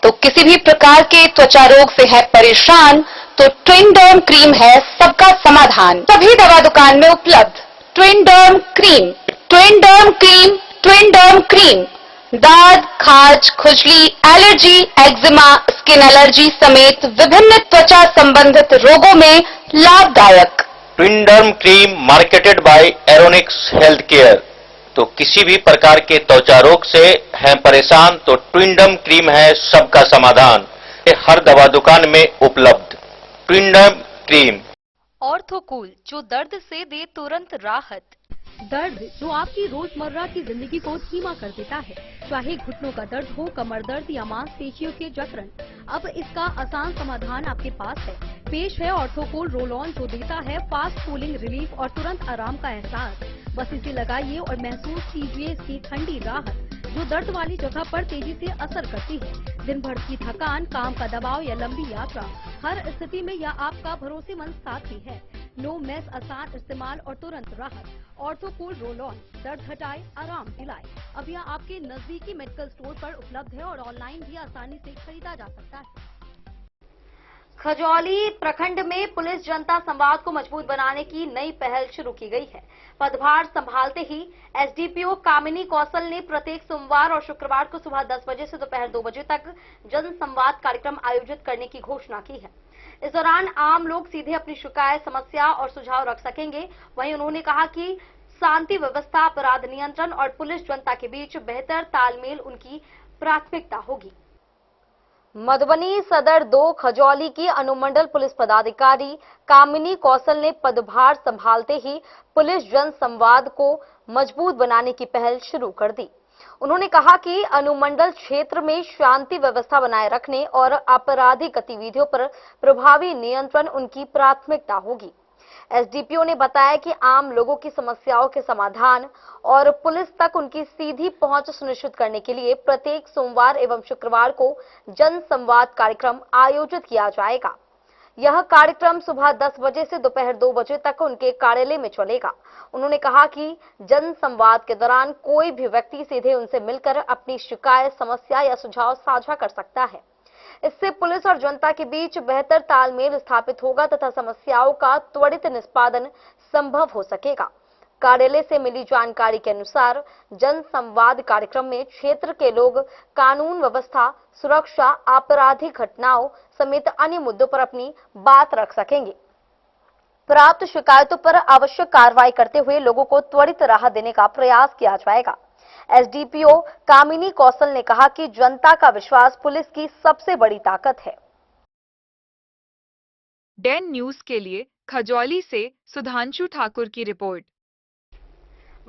तो किसी भी प्रकार के त्वचा रोग से है परेशान तो ट्विंडर्म क्रीम है सबका समाधान। सभी दवा दुकान में उपलब्ध। ट्विंडर्म क्रीम, ट्विंडर्म क्रीम, ट्विंडर्म क्रीम दाद, खाज, खुजली, एलर्जी, एक्जिमा, स्किन एलर्जी समेत विभिन्न त्वचा संबंधित रोगों में लाभदायक। Twinderm cream marketed by Aronix health care. तो किसी भी प्रकार के त्वचा रोग से हैं परेशान तो ट्विंडर्म क्रीम है सबका समाधान। ये हर दवा दुकान में उपलब्ध। ट्विंडर्म क्रीम। ऑर्थोकूल, जो दर्द से दे तुरंत राहत। दर्द जो आपकी रोजमर्रा की जिंदगी को धीमा कर देता है, चाहे घुटनों का दर्द हो, कमर दर्द या मांसपेशियों के जकड़न, अब इसका आसान समाधान आपके पास है। पेश है ऑर्थोकूल रोल ऑन, जो देता है फास्ट कूलिंग रिलीफ और तुरंत आराम का एहसास। बस इसे लगाइए और महसूस कीजिए इसकी ठंडी राहत, जो दर्द वाली जगह पर तेजी से असर करती है। दिन भर की थकान, काम का दबाव या लंबी यात्रा, हर स्थिति में यह आपका भरोसेमंद साथी है। नो मेस आसान इस्तेमाल और तुरंत राहत। ऑर्थोकूल रोल ऑन, दर्द घटाए, आराम दिलाए। अब यह आपके नजदीकी मेडिकल स्टोर पर उपलब्ध है और ऑनलाइन भी आसानी से खरीदा जा सकता है। खजौली प्रखंड में पुलिस जनता संवाद को मजबूत बनाने की नई पहल शुरू की गई है। पदभार संभालते ही एसडीपीओ कामिनी कौशल ने प्रत्येक सोमवार और शुक्रवार को सुबह 10 बजे से दोपहर 2 बजे तक जन संवाद कार्यक्रम आयोजित करने की घोषणा की है। इस दौरान आम लोग सीधे अपनी शिकायत, समस्या और सुझाव रख सकेंगे। वहीं उन्होंने कहा कि शांति व्यवस्था, अपराध नियंत्रण और पुलिस जनता के बीच बेहतर तालमेल उनकी प्राथमिकता होगी। मधुबनी सदर 2 खजौली की अनुमंडल पुलिस पदाधिकारी कामिनी कौशल ने पदभार संभालते ही पुलिस जन संवाद को मजबूत बनाने की पहल शुरू कर दी। उन्होंने कहा कि अनुमंडल क्षेत्र में शांति व्यवस्था बनाए रखने और आपराधिक गतिविधियों पर प्रभावी नियंत्रण उनकी प्राथमिकता होगी। एसडीपीओ ने बताया कि आम लोगों की समस्याओं के समाधान और पुलिस तक उनकी सीधी पहुंच सुनिश्चित करने के लिए प्रत्येक सोमवार एवं शुक्रवार को जन संवाद कार्यक्रम आयोजित किया जाएगा। यह कार्यक्रम सुबह 10 बजे से दोपहर 2 बजे तक उनके कार्यालय में चलेगा। उन्होंने कहा कि जन संवाद के दौरान कोई भी व्यक्ति सीधे उनसे मिलकर अपनी शिकायत, समस्या या सुझाव साझा कर सकता है। इससे पुलिस और जनता के बीच बेहतर तालमेल स्थापित होगा तथा समस्याओं का त्वरित निष्पादन संभव हो सकेगा। कार्यालय से मिली जानकारी के अनुसार जन संवाद कार्यक्रम में क्षेत्र के लोग कानून व्यवस्था, सुरक्षा, आपराधिक घटनाओं समेत अन्य मुद्दों पर अपनी बात रख सकेंगे। प्राप्त शिकायतों पर आवश्यक कार्रवाई करते हुए लोगों को त्वरित राहत देने का प्रयास किया जाएगा। एसडीपीओ कामिनी कौशल ने कहा कि जनता का विश्वास पुलिस की सबसे बड़ी ताकत है। डेन न्यूज के लिए खजौली से सुधांशु ठाकुर की रिपोर्ट।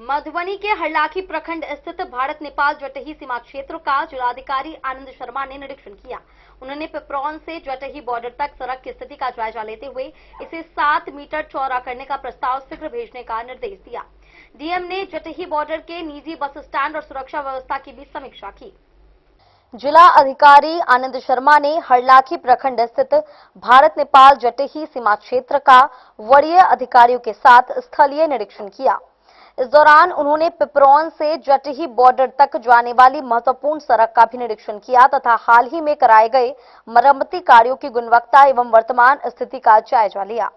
मधुबनी के हरलाखी प्रखंड स्थित भारत नेपाल जटही सीमा क्षेत्र का जिलाधिकारी आनंद शर्मा ने निरीक्षण किया। उन्होंने पिपरौन से जटही बॉर्डर तक सड़क की स्थिति का जायजा लेते हुए इसे 7 मीटर चौड़ा करने का प्रस्ताव शीघ्र भेजने का निर्देश दिया। डीएम ने जटही बॉर्डर के निजी बस स्टैंड और सुरक्षा व्यवस्था की भी समीक्षा की। जिला अधिकारी आनंद शर्मा ने हरलाखी प्रखंड स्थित भारत नेपाल जटही सीमा क्षेत्र का वरीय अधिकारियों के साथ स्थलीय निरीक्षण किया। इस दौरान उन्होंने पिपरौन से जटही बॉर्डर तक जाने वाली महत्वपूर्ण सड़क का भी निरीक्षण किया तथा हाल ही में कराए गए मरम्मती कार्यों की गुणवत्ता एवं वर्तमान स्थिति का जायजा लिया।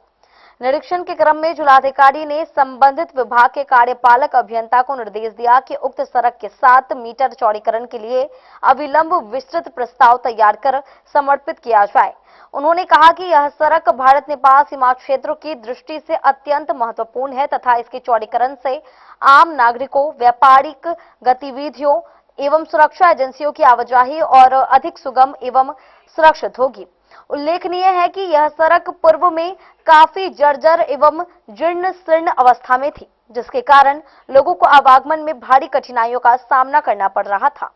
निरीक्षण के क्रम में जिलाधिकारी ने संबंधित विभाग के कार्यपालक अभियंता को निर्देश दिया कि उक्त सड़क के 7 मीटर चौड़ीकरण के लिए अविलंब विस्तृत प्रस्ताव तैयार कर समर्पित किया जाए। उन्होंने कहा कि यह सड़क भारत नेपाल सीमा क्षेत्रों की दृष्टि से अत्यंत महत्वपूर्ण है तथा इसके चौड़ीकरण से आम नागरिकों, व्यापारिक गतिविधियों एवं सुरक्षा एजेंसियों की आवाजाही और अधिक सुगम एवं सुरक्षित होगी। उल्लेखनीय है कि यह सड़क पूर्व में काफी जर्जर एवं जीर्ण शीर्ण अवस्था में थी, जिसके कारण लोगों को आवागमन में भारी कठिनाइयों का सामना करना पड़ रहा था।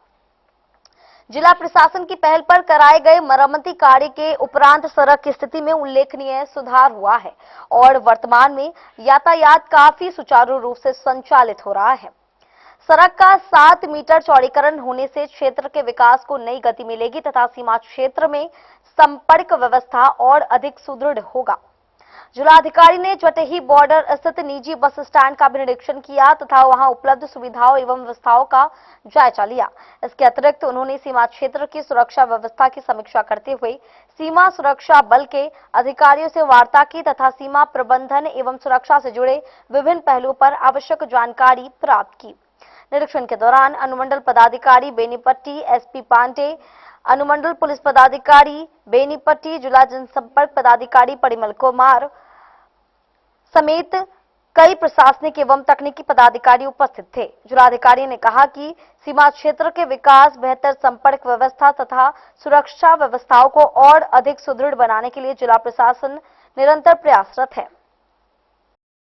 जिला प्रशासन की पहल पर कराए गए मरम्मती कार्य के उपरांत सड़क की स्थिति में उल्लेखनीय सुधार हुआ है और वर्तमान में यातायात काफी सुचारू रूप से संचालित हो रहा है। सड़क का 7 मीटर चौड़ीकरण होने से क्षेत्र के विकास को नई गति मिलेगी तथा सीमा क्षेत्र में संपर्क व्यवस्था और अधिक सुदृढ़ होगा। जिलाधिकारी ने जटही बॉर्डर स्थित निजी बस स्टैंड का भी निरीक्षण किया तथा वहां उपलब्ध सुविधाओं एवं व्यवस्थाओं का जायजा लिया। इसके अतिरिक्त उन्होंने सीमा क्षेत्र की सुरक्षा व्यवस्था की समीक्षा करते हुए सीमा सुरक्षा बल के अधिकारियों से वार्ता की तथा सीमा प्रबंधन एवं सुरक्षा से जुड़े विभिन्न पहलुओं पर आवश्यक जानकारी प्राप्त की। निरीक्षण के दौरान अनुमंडल पदाधिकारी बेनीपट्टी, एसपी पांडे, अनुमंडल पुलिस पदाधिकारी बेनीपट्टी, जिला जनसंपर्क पदाधिकारी परिमल कुमार समेत कई प्रशासनिक एवं तकनीकी पदाधिकारी उपस्थित थे। जिलाधिकारी ने कहा कि सीमा क्षेत्र के विकास, बेहतर संपर्क व्यवस्था तथा सुरक्षा व्यवस्थाओं को और अधिक सुदृढ़ बनाने के लिए जिला प्रशासन निरंतर प्रयासरत है।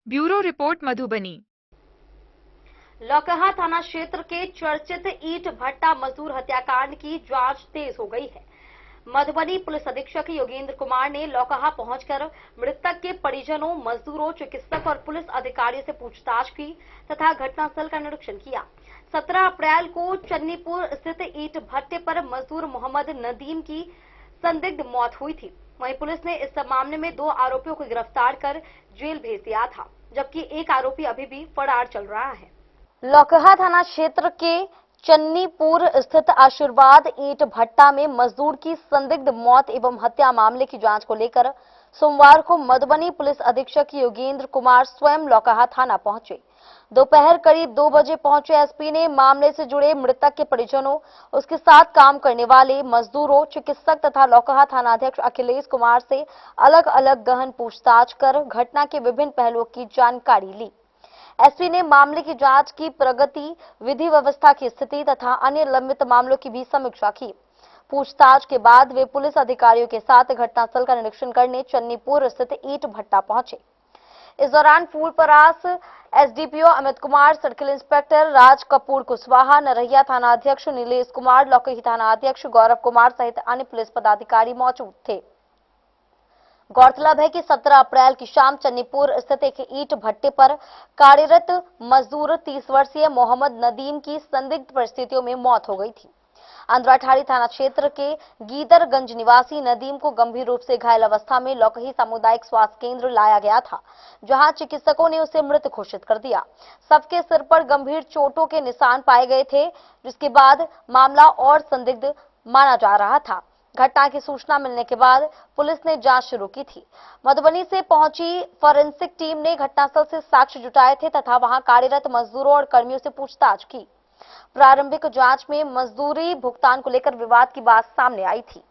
Bureau report Madhubani. लौकहा थाना क्षेत्र के चर्चित ईंट भट्टा मजदूर हत्याकांड की जांच तेज हो गई है। मधुबनी पुलिस अधीक्षक योगेंद्र कुमार ने लौकहा पहुंचकर मृतक के परिजनों, मजदूरों, चिकित्सक और पुलिस अधिकारियों से पूछताछ की तथा घटनास्थल का निरीक्षण किया। 17 अप्रैल को चन्नीपुर स्थित ईंट भट्टे पर मजदूर मोहम्मद नदीम की संदिग्ध मौत हुई थी। वहीं पुलिस ने इस मामले में 2 आरोपियों को गिरफ्तार कर जेल भेज दिया था, जबकि एक आरोपी अभी भी फरार चल रहा है। लौकहा थाना क्षेत्र के चन्नीपुर स्थित आशीर्वाद ईंट भट्टा में मजदूर की संदिग्ध मौत एवं हत्या मामले की जांच को लेकर सोमवार को मधुबनी पुलिस अधीक्षक योगेंद्र कुमार स्वयं लौकहा थाना पहुंचे। दोपहर करीब 2 बजे पहुंचे एसपी ने मामले से जुड़े मृतक के परिजनों, उसके साथ काम करने वाले मजदूरों, चिकित्सक तथा लौकहा थानाध्यक्ष अखिलेश कुमार से अलग अलग गहन पूछताछ कर घटना के विभिन्न पहलुओं की जानकारी ली। एसपी ने मामले की जांच की प्रगति, विधि व्यवस्था की स्थिति तथा अन्य लंबित मामलों की भी समीक्षा की। पूछताछ के बाद वे पुलिस अधिकारियों के साथ घटनास्थल का निरीक्षण करने चन्नीपुर स्थित ईंट भट्टा पहुंचे। इस दौरान Phulparas SDPO Amit Kumar, circle inspector Raj Kapoor Kushwaha, Narahiya थानाध्यक्ष नीलेश कुमार, लौकही थानाध्यक्ष गौरव कुमार सहित अन्य पुलिस पदाधिकारी मौजूद थे। गौरतलब है कि 17 अप्रैल की शाम चन्नीपुर स्थित एक ईंट भट्टे पर कार्यरत मजदूर 30 वर्षीय मोहम्मद नदीम की संदिग्ध परिस्थितियों में मौत हो गई थी। अंद्राठाड़ी थाना क्षेत्र के गीदरगंज निवासी नदीम को गंभीर रूप से घायल अवस्था में लौकही सामुदायिक स्वास्थ्य केंद्र लाया गया था, जहां चिकित्सकों ने उसे मृत घोषित कर दिया। सबके सिर पर गंभीर चोटों के निशान पाए गए थे, जिसके बाद मामला और संदिग्ध माना जा रहा था। घटना की सूचना मिलने के बाद पुलिस ने जांच शुरू की थी। मधुबनी से पहुंची फोरेंसिक टीम ने घटनास्थल से साक्ष्य जुटाए थे तथा वहां कार्यरत मजदूरों और कर्मियों से पूछताछ की। प्रारंभिक जांच में मजदूरी भुगतान को लेकर विवाद की बात सामने आई थी।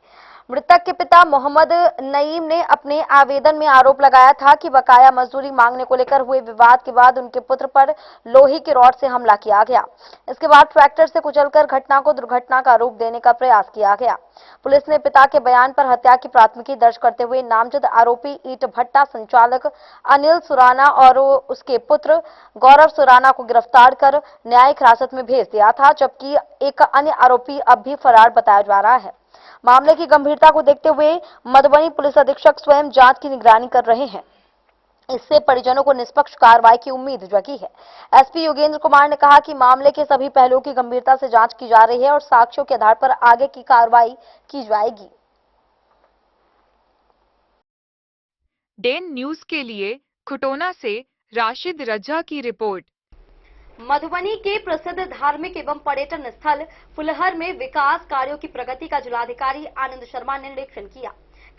मृतक के पिता मोहम्मद नईम ने अपने आवेदन में आरोप लगाया था कि बकाया मजदूरी मांगने को लेकर हुए विवाद के बाद उनके पुत्र पर लोहे की रॉड से हमला किया गया। इसके बाद ट्रैक्टर से कुचलकर घटना को दुर्घटना का रूप देने का प्रयास किया गया। पुलिस ने पिता के बयान पर हत्या की प्राथमिकी दर्ज करते हुए नामजद आरोपी ईंट भट्टा संचालक अनिल सुराना और उसके पुत्र गौरव सुराना को गिरफ्तार कर न्यायिक हिरासत में भेज दिया था, जबकि एक अन्य आरोपी अब भी फरार बताया जा रहा है। मामले की गंभीरता को देखते हुए मधुबनी पुलिस अधीक्षक स्वयं जांच की निगरानी कर रहे हैं। इससे परिजनों को निष्पक्ष कार्रवाई की उम्मीद जगी है। एसपी योगेंद्र कुमार ने कहा कि मामले के सभी पहलुओं की गंभीरता से जांच की जा रही है और साक्ष्यों के आधार पर आगे की कार्रवाई की जाएगी। डेन न्यूज के लिए खुटोना से राशिद रजा की रिपोर्ट। मधुबनी के प्रसिद्ध धार्मिक एवं पर्यटन स्थल फुलहर में विकास कार्यों की प्रगति का जिलाधिकारी आनंद शर्मा ने निरीक्षण किया।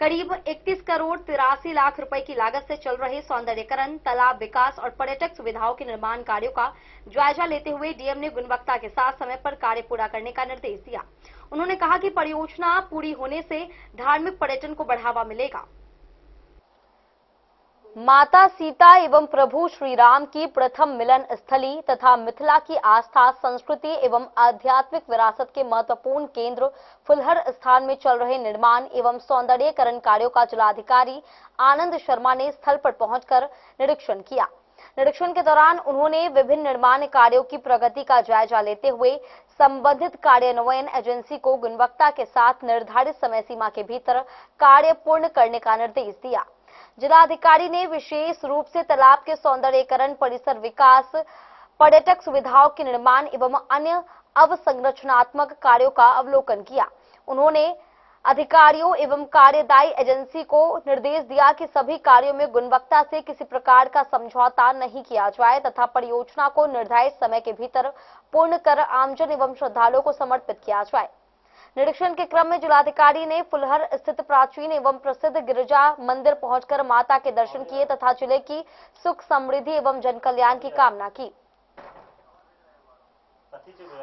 करीब 31 करोड़ 83 लाख रुपए की लागत से चल रहे सौंदर्यीकरण, तालाब विकास और पर्यटक सुविधाओं के निर्माण कार्यों का जायजा लेते हुए डीएम ने गुणवत्ता के साथ समय पर कार्य पूरा करने का निर्देश दिया। उन्होंने कहा कि परियोजना पूरी होने से धार्मिक पर्यटन को बढ़ावा मिलेगा। माता सीता एवं प्रभु श्री राम की प्रथम मिलन स्थली तथा मिथिला की आस्था, संस्कृति एवं आध्यात्मिक विरासत के महत्वपूर्ण केंद्र फुलहर स्थान में चल रहे निर्माण एवं सौंदर्यीकरण कार्यों का जिलाधिकारी आनंद शर्मा ने स्थल पर पहुंचकर निरीक्षण किया। निरीक्षण के दौरान उन्होंने विभिन्न निर्माण कार्यों की प्रगति का जायजा लेते हुए संबंधित कार्यान्वयन एजेंसी को गुणवत्ता के साथ निर्धारित समय सीमा के भीतर कार्य पूर्ण करने का निर्देश दिया। जिलाधिकारी ने विशेष रूप से तालाब के सौंदर्यीकरण, परिसर विकास, पर्यटक सुविधाओं के निर्माण एवं अन्य अवसंरचनात्मक कार्यों का अवलोकन किया। उन्होंने अधिकारियों एवं कार्यदायी एजेंसी को निर्देश दिया कि सभी कार्यों में गुणवत्ता से किसी प्रकार का समझौता नहीं किया जाए तथा परियोजना को निर्धारित समय के भीतर पूर्ण कर आमजन एवं श्रद्धालुओं को समर्पित किया जाए। निरीक्षण के क्रम में जिलाधिकारी ने फुलहर स्थित प्राचीन एवं प्रसिद्ध गिरिजा मंदिर पहुंचकर माता के दर्शन किए तथा जिले की सुख समृद्धि एवं जन कल्याण की कामना की।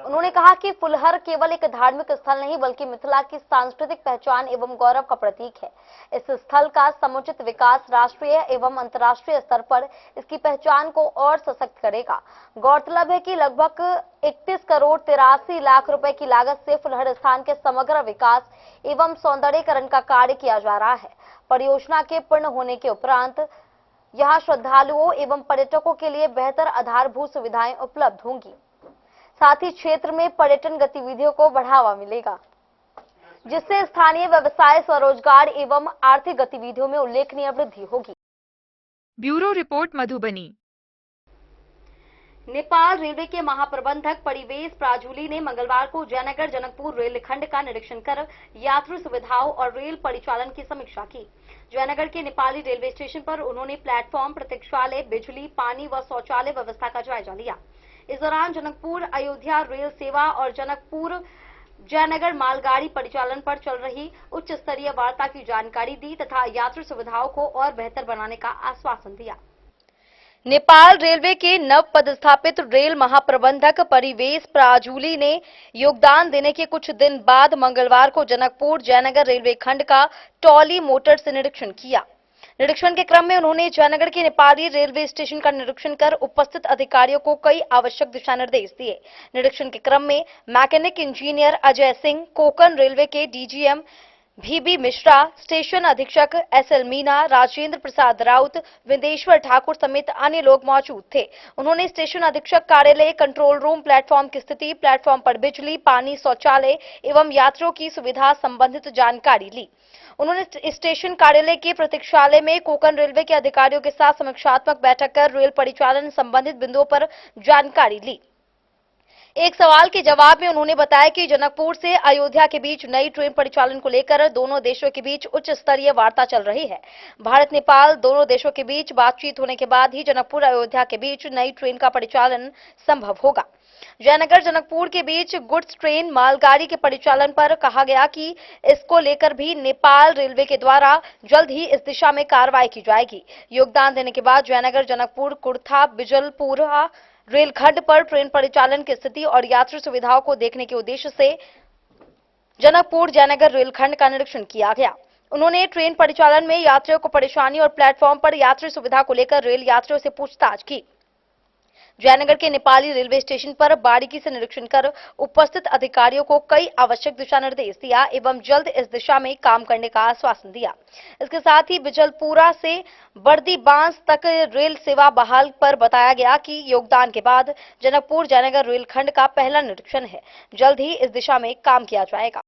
उन्होंने कहा कि फुलहर केवल एक धार्मिक स्थल नहीं बल्कि मिथिला की सांस्कृतिक पहचान एवं गौरव का प्रतीक है। इस स्थल का समुचित विकास राष्ट्रीय एवं अंतर्राष्ट्रीय स्तर पर इसकी पहचान को और सशक्त करेगा। गौरतलब है कि लगभग 31 करोड़ 83 लाख रुपए की लागत से फुलहर स्थान के समग्र विकास एवं सौंदर्यीकरण का कार्य किया जा रहा है। परियोजना के पूर्ण होने के उपरांत यहाँ श्रद्धालुओं एवं पर्यटकों के लिए बेहतर आधारभूत सुविधाएं उपलब्ध होंगी। साथ ही क्षेत्र में पर्यटन गतिविधियों को बढ़ावा मिलेगा, जिससे स्थानीय व्यवसाय, स्वरोजगार एवं आर्थिक गतिविधियों में उल्लेखनीय वृद्धि होगी। Bureau report Madhubani. Nepal railway के महाप्रबंधक परिवेश प्राजूली ने मंगलवार को जयनगर जनकपुर रेलखंड का निरीक्षण कर यात्री सुविधाओं और रेल परिचालन की समीक्षा की। जयनगर के नेपाली रेलवे स्टेशन पर उन्होंने प्लेटफॉर्म, प्रतीक्षालय, बिजली, पानी व शौचालय व्यवस्था का जायजा लिया। इस दौरान जनकपुर अयोध्या रेल सेवा और जनकपुर जयनगर मालगाड़ी परिचालन पर चल रही उच्च स्तरीय वार्ता की जानकारी दी तथा यात्री सुविधाओं को और बेहतर बनाने का आश्वासन दिया। नेपाल रेलवे के नव पदस्थापित रेल महाप्रबंधक परिवेश प्राजूली ने योगदान देने के कुछ दिन बाद मंगलवार को जनकपुर जयनगर रेलवे खंड का टॉली मोटर से निरीक्षण किया। निरीक्षण के क्रम में उन्होंने जयनगर के नेपाली रेलवे स्टेशन का निरीक्षण कर उपस्थित अधिकारियों को कई आवश्यक दिशा निर्देश दिए। निरीक्षण के क्रम में mechanic engineer Ajay Singh, Konkan railway के डीजीएम VB मिश्रा, स्टेशन अधीक्षक SL मीना, राजेंद्र प्रसाद राउत, विदेश्वर ठाकुर समेत अन्य लोग मौजूद थे। उन्होंने स्टेशन अधीक्षक कार्यालय, कंट्रोल रूम, प्लेटफॉर्म की स्थिति, प्लेटफॉर्म पर बिजली, पानी, शौचालय एवं यात्रियों की सुविधा संबंधित जानकारी ली। उन्होंने स्टेशन कार्यालय के प्रतीक्षालय में कोंकण रेलवे के अधिकारियों के साथ समीक्षात्मक बैठक कर रेल परिचालन संबंधित बिंदुओं पर जानकारी ली। एक सवाल के जवाब में उन्होंने बताया कि जनकपुर से अयोध्या के बीच नई ट्रेन परिचालन को लेकर दोनों देशों के बीच उच्च स्तरीय वार्ता चल रही है। भारत नेपाल दोनों देशों के बीच बातचीत होने के बाद ही जनकपुर अयोध्या के बीच नई ट्रेन का परिचालन संभव होगा। जयनगर जनकपुर के बीच गुड्स ट्रेन मालगाड़ी के परिचालन पर कहा गया कि इसको लेकर भी नेपाल रेलवे के द्वारा जल्द ही इस दिशा में कार्रवाई की जाएगी। योगदान देने के बाद जयनगर जनकपुर कुर्था बिजलपुरा रेलखंड पर ट्रेन परिचालन की स्थिति और यात्री सुविधाओं को देखने के उद्देश्य से जनकपुर जयनगर रेलखंड का निरीक्षण किया गया। उन्होंने ट्रेन परिचालन में यात्रियों को परेशानी और प्लेटफॉर्म पर यात्री सुविधा को लेकर रेल यात्रियों से पूछताछ की। जयनगर के नेपाली रेलवे स्टेशन पर बारीकी से निरीक्षण कर उपस्थित अधिकारियों को कई आवश्यक दिशा निर्देश दिया एवं जल्द इस दिशा में काम करने का आश्वासन दिया। इसके साथ ही बिजलपुरा से बर्दी बांस तक रेल सेवा बहाल पर बताया गया कि योगदान के बाद जनकपुर जयनगर रेलखंड का पहला निरीक्षण है। जल्द ही इस दिशा में काम किया जाएगा।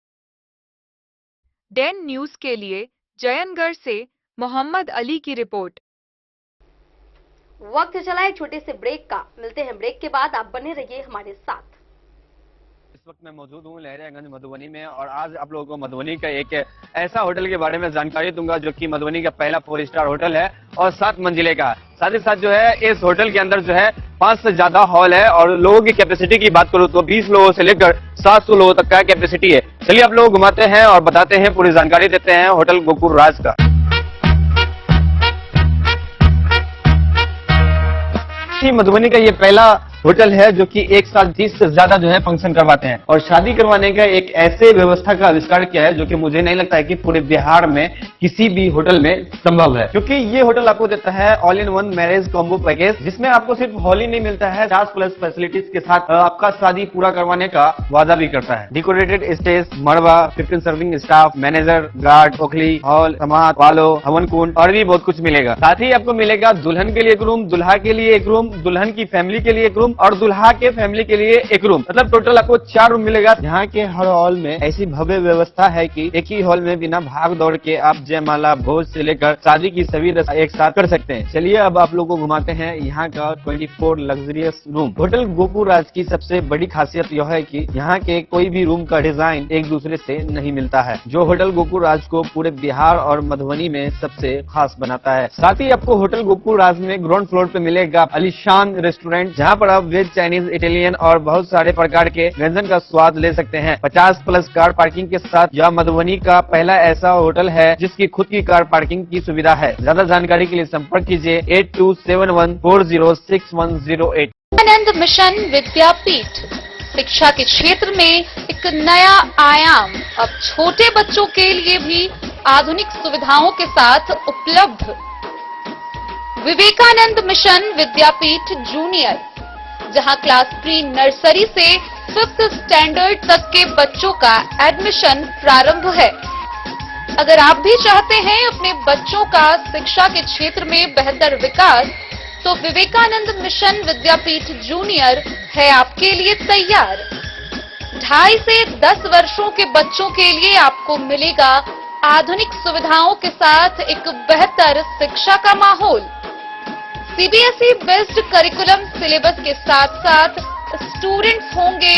डेन न्यूज के लिए जयनगढ़ से मोहम्मद अली की रिपोर्ट। वक्त चला एक छोटे से ब्रेक का। मिलते हैं ब्रेक के बाद, आप बने रहिए हमारे साथ। इस वक्त मैं मौजूद हूँ लहरियागंज मधुबनी में और आज आप लोगों को मधुबनी का एक ऐसा होटल के बारे में जानकारी दूंगा जो कि मधुबनी का पहला 4 स्टार होटल है और 7 मंजिले का। साथ ही साथ जो है इस होटल के अंदर जो है 5 से ज्यादा हॉल है और लोगों की कैपेसिटी की बात करूँ तो 20 लोगों से लेकर 700 लोगों तक का कैपेसिटी है। चलिए आप लोगों को घुमाते हैं और बताते हैं, पूरी जानकारी देते हैं होटल गोकुल राज का। मधुबनी का ये पहला होटल है जो कि एक साथ 30 से ज्यादा जो है फंक्शन करवाते हैं और शादी करवाने का एक ऐसे व्यवस्था का आविष्कार किया है जो कि मुझे नहीं लगता है कि पूरे बिहार में किसी भी होटल में संभव है, क्योंकि ये होटल आपको देता है all in one marriage combo package, जिसमें आपको सिर्फ हॉल ही नहीं मिलता है, 50+ फैसिलिटीज के साथ आपका शादी पूरा करवाने का वादा भी करता है। डेकोरेटेड स्टेज, मड़वा, 15 सर्विंग स्टाफ, मैनेजर, गार्ड, ओखली, हॉल, समाज, वालो, हवन कुंड और भी बहुत कुछ मिलेगा। साथ ही आपको मिलेगा दुल्हन के लिए एक रूम, दुल्हा के लिए एक रूम, दुल्हन की फैमिली के लिए एक रूम और दुल्हा के फैमिली के लिए एक रूम। मतलब टोटल आपको 4 रूम मिलेगा। यहाँ के हर हॉल में ऐसी भव्य व्यवस्था है कि एक ही हॉल में बिना भाग दौड़ के आप जयमाला, भोज से लेकर शादी की सभी रस्म एक साथ कर सकते हैं। चलिए अब आप लोगों को घुमाते हैं यहाँ का 24 लग्जरियस रूम। होटल गोकुल राज की सबसे बड़ी खासियत यह है कि यहाँ के कोई भी रूम का डिजाइन एक दूसरे से नहीं मिलता है, जो होटल गोकुल राज को पूरे बिहार और मधुबनी में सबसे खास बनाता है। साथ ही आपको होटल गोकुल राज में ग्राउंड फ्लोर पे मिलेगा आलीशान रेस्टोरेंट, जहाँ पर आप वेज, चाइनीज, इटालियन और बहुत सारे प्रकार के व्यंजन का स्वाद ले सकते हैं। 50+ कार पार्किंग के साथ यह मधुबनी का पहला ऐसा होटल है जिसकी खुद की कार पार्किंग की सुविधा है। ज्यादा जानकारी के लिए संपर्क कीजिए 8271406108। विवेकानंद मिशन विद्यापीठ शिक्षा के क्षेत्र में एक नया आयाम अब छोटे बच्चों के लिए भी आधुनिक सुविधाओं के साथ उपलब्ध। विवेकानंद मिशन विद्यापीठ जूनियर, जहां क्लास प्री नर्सरी से 5th स्टैंडर्ड तक के बच्चों का एडमिशन प्रारंभ है। अगर आप भी चाहते हैं अपने बच्चों का शिक्षा के क्षेत्र में बेहतर विकास, तो विवेकानंद मिशन विद्यापीठ जूनियर है आपके लिए तैयार। 2.5 से 10 वर्षों के बच्चों के लिए आपको मिलेगा आधुनिक सुविधाओं के साथ एक बेहतर शिक्षा का माहौल। सीबीएसई बेस्ड करिकुलम सिलेबस के साथ साथ स्टूडेंट्स होंगे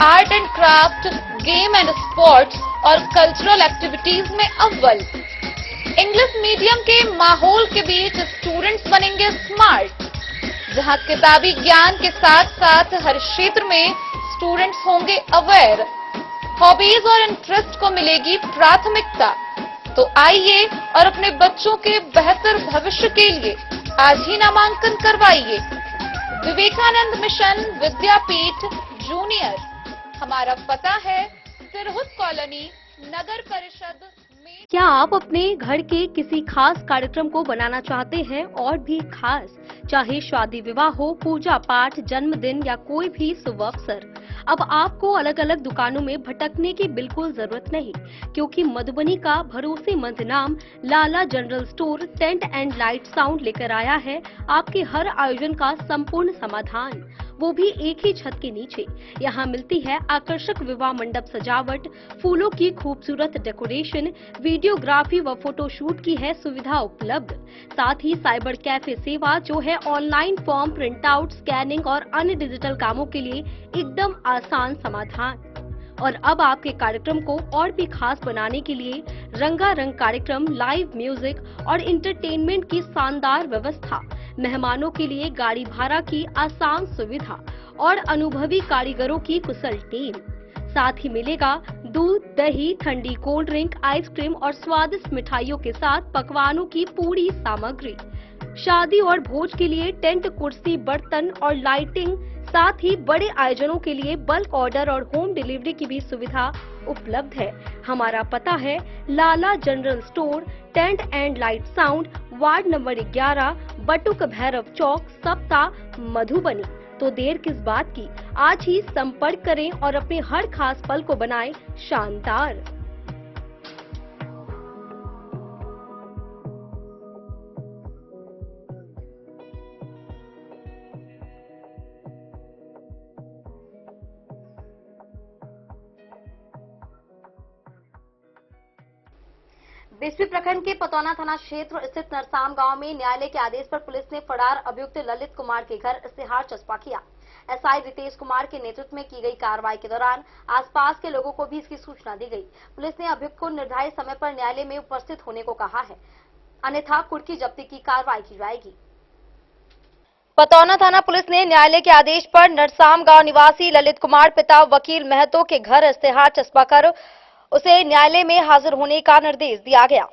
art and craft, game and sports और कल्चरल एक्टिविटीज में अव्वल। इंग्लिश मीडियम के माहौल के बीच स्टूडेंट्स बनेंगे स्मार्ट, जहां किताबी ज्ञान के साथ साथ हर क्षेत्र में स्टूडेंट्स होंगे अवेयर। हॉबीज और इंटरेस्ट को मिलेगी प्राथमिकता। तो आइए और अपने बच्चों के बेहतर भविष्य के लिए आज ही नामांकन करवाइए। विवेकानंद मिशन विद्यापीठ जूनियर। हमारा पता है सिरहुत कॉलोनी, नगर परिषद में। क्या आप अपने घर के किसी खास कार्यक्रम को बनाना चाहते हैं और भी खास, चाहे शादी विवाह हो, पूजा पाठ, जन्मदिन या कोई भी शुभ अवसर? अब आपको अलग अलग दुकानों में भटकने की बिल्कुल जरूरत नहीं, क्योंकि मधुबनी का भरोसेमंद नाम Lala general store tent and light sound लेकर आया है आपके हर आयोजन का संपूर्ण समाधान, वो भी एक ही छत के नीचे। यहाँ मिलती है आकर्षक विवाह मंडप सजावट, फूलों की खूबसूरत डेकोरेशन, वीडियोग्राफी व फोटोशूट की है सुविधा उपलब्ध। साथ ही साइबर कैफे सेवा, जो है online form print out, scanning और अन्य डिजिटल कामों के लिए एकदम आसान समाधान। और अब आपके कार्यक्रम को और भी खास बनाने के लिए रंगारंग कार्यक्रम, लाइव म्यूजिक और इंटरटेनमेंट की शानदार व्यवस्था, मेहमानों के लिए गाड़ी भाड़ा की आसान सुविधा और अनुभवी कारीगरों की कुशल टीम। साथ ही मिलेगा दूध, दही, ठंडी कोल्ड ड्रिंक, आइसक्रीम और स्वादिष्ट मिठाइयों के साथ पकवानों की पूरी सामग्री। शादी और भोज के लिए टेंट, कुर्सी, बर्तन और लाइटिंग, साथ ही बड़े आयोजनों के लिए बल्क ऑर्डर और होम डिलीवरी की भी सुविधा उपलब्ध है। हमारा पता है Lala general store tent and light sound, ward number 11, Batuk Bhairav Chowk, Sapta, Madhubani. तो देर किस बात की, आज ही संपर्क करें और अपने हर खास पल को बनाएं शानदार। बिस्फी प्रखंड के पतौना थाना क्षेत्र स्थित नरसाम गांव में न्यायालय के आदेश पर पुलिस ने फरार अभियुक्त ललित कुमार के घर इश्तेहार चस्पा किया। एसआई रितेश कुमार के नेतृत्व में की गई कार्रवाई के दौरान आसपास के लोगों को भी इसकी सूचना दी गई। पुलिस ने अभियुक्त को निर्धारित समय पर न्यायालय में उपस्थित होने को कहा है, अन्यथा कुर्की जब्ती की कार्रवाई की जाएगी। पतौना थाना पुलिस ने न्यायालय के आदेश पर नरसाम गांव निवासी ललित कुमार पिता वकील महतो के घर इश्तेहार चस्पा कर उसे न्यायालय में हाजिर होने का निर्देश दिया गया।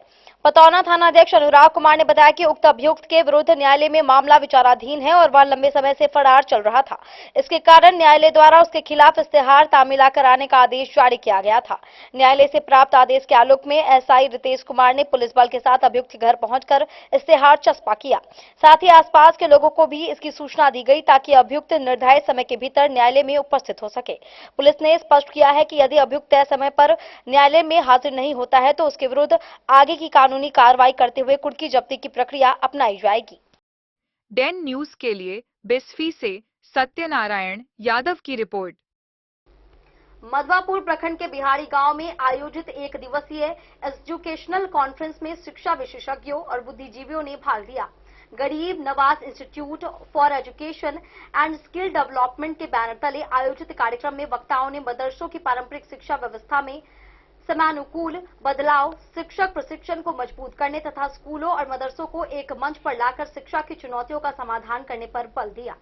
पतौना थानाध्यक्ष अनुराग कुमार ने बताया कि उक्त अभियुक्त के विरुद्ध न्यायालय में मामला विचाराधीन है और वह लंबे समय से फरार चल रहा था। इसके कारण न्यायालय द्वारा उसके खिलाफ इश्तेहार तामीला कराने का आदेश जारी किया गया था। न्यायालय से प्राप्त आदेश के आलोक में एसआई रितेश कुमार ने पुलिस बल के साथ अभियुक्त के घर पहुंचकर इश्तेहार चस्पा किया। साथ ही आसपास के लोगों को भी इसकी सूचना दी गई ताकि अभियुक्त निर्धारित समय के भीतर न्यायालय में उपस्थित हो सके। पुलिस ने स्पष्ट किया है कि यदि अभियुक्त तय समय पर न्यायालय में हाजिर नहीं होता है तो उसके विरुद्ध आगे की कानूनी कार्रवाई करते हुए कुर्की जब्ती की प्रक्रिया अपनाई जाएगी। डेन न्यूज के लिए बिस्फी से सत्यनारायण यादव की रिपोर्ट। मधवापुर प्रखंड के बिहारी गांव में आयोजित एक दिवसीय एजुकेशनल कॉन्फ्रेंस में शिक्षा विशेषज्ञों और बुद्धिजीवियों ने भाग लिया। गरीब Nawaz institute for education and skill development के बैनर तले आयोजित कार्यक्रम में वक्ताओं ने मदरसों की पारंपरिक शिक्षा व्यवस्था में समयानुकूल बदलाव, शिक्षक प्रशिक्षण को मजबूत करने तथा स्कूलों और मदरसों को एक मंच पर लाकर शिक्षा की चुनौतियों का समाधान करने पर बल दिया।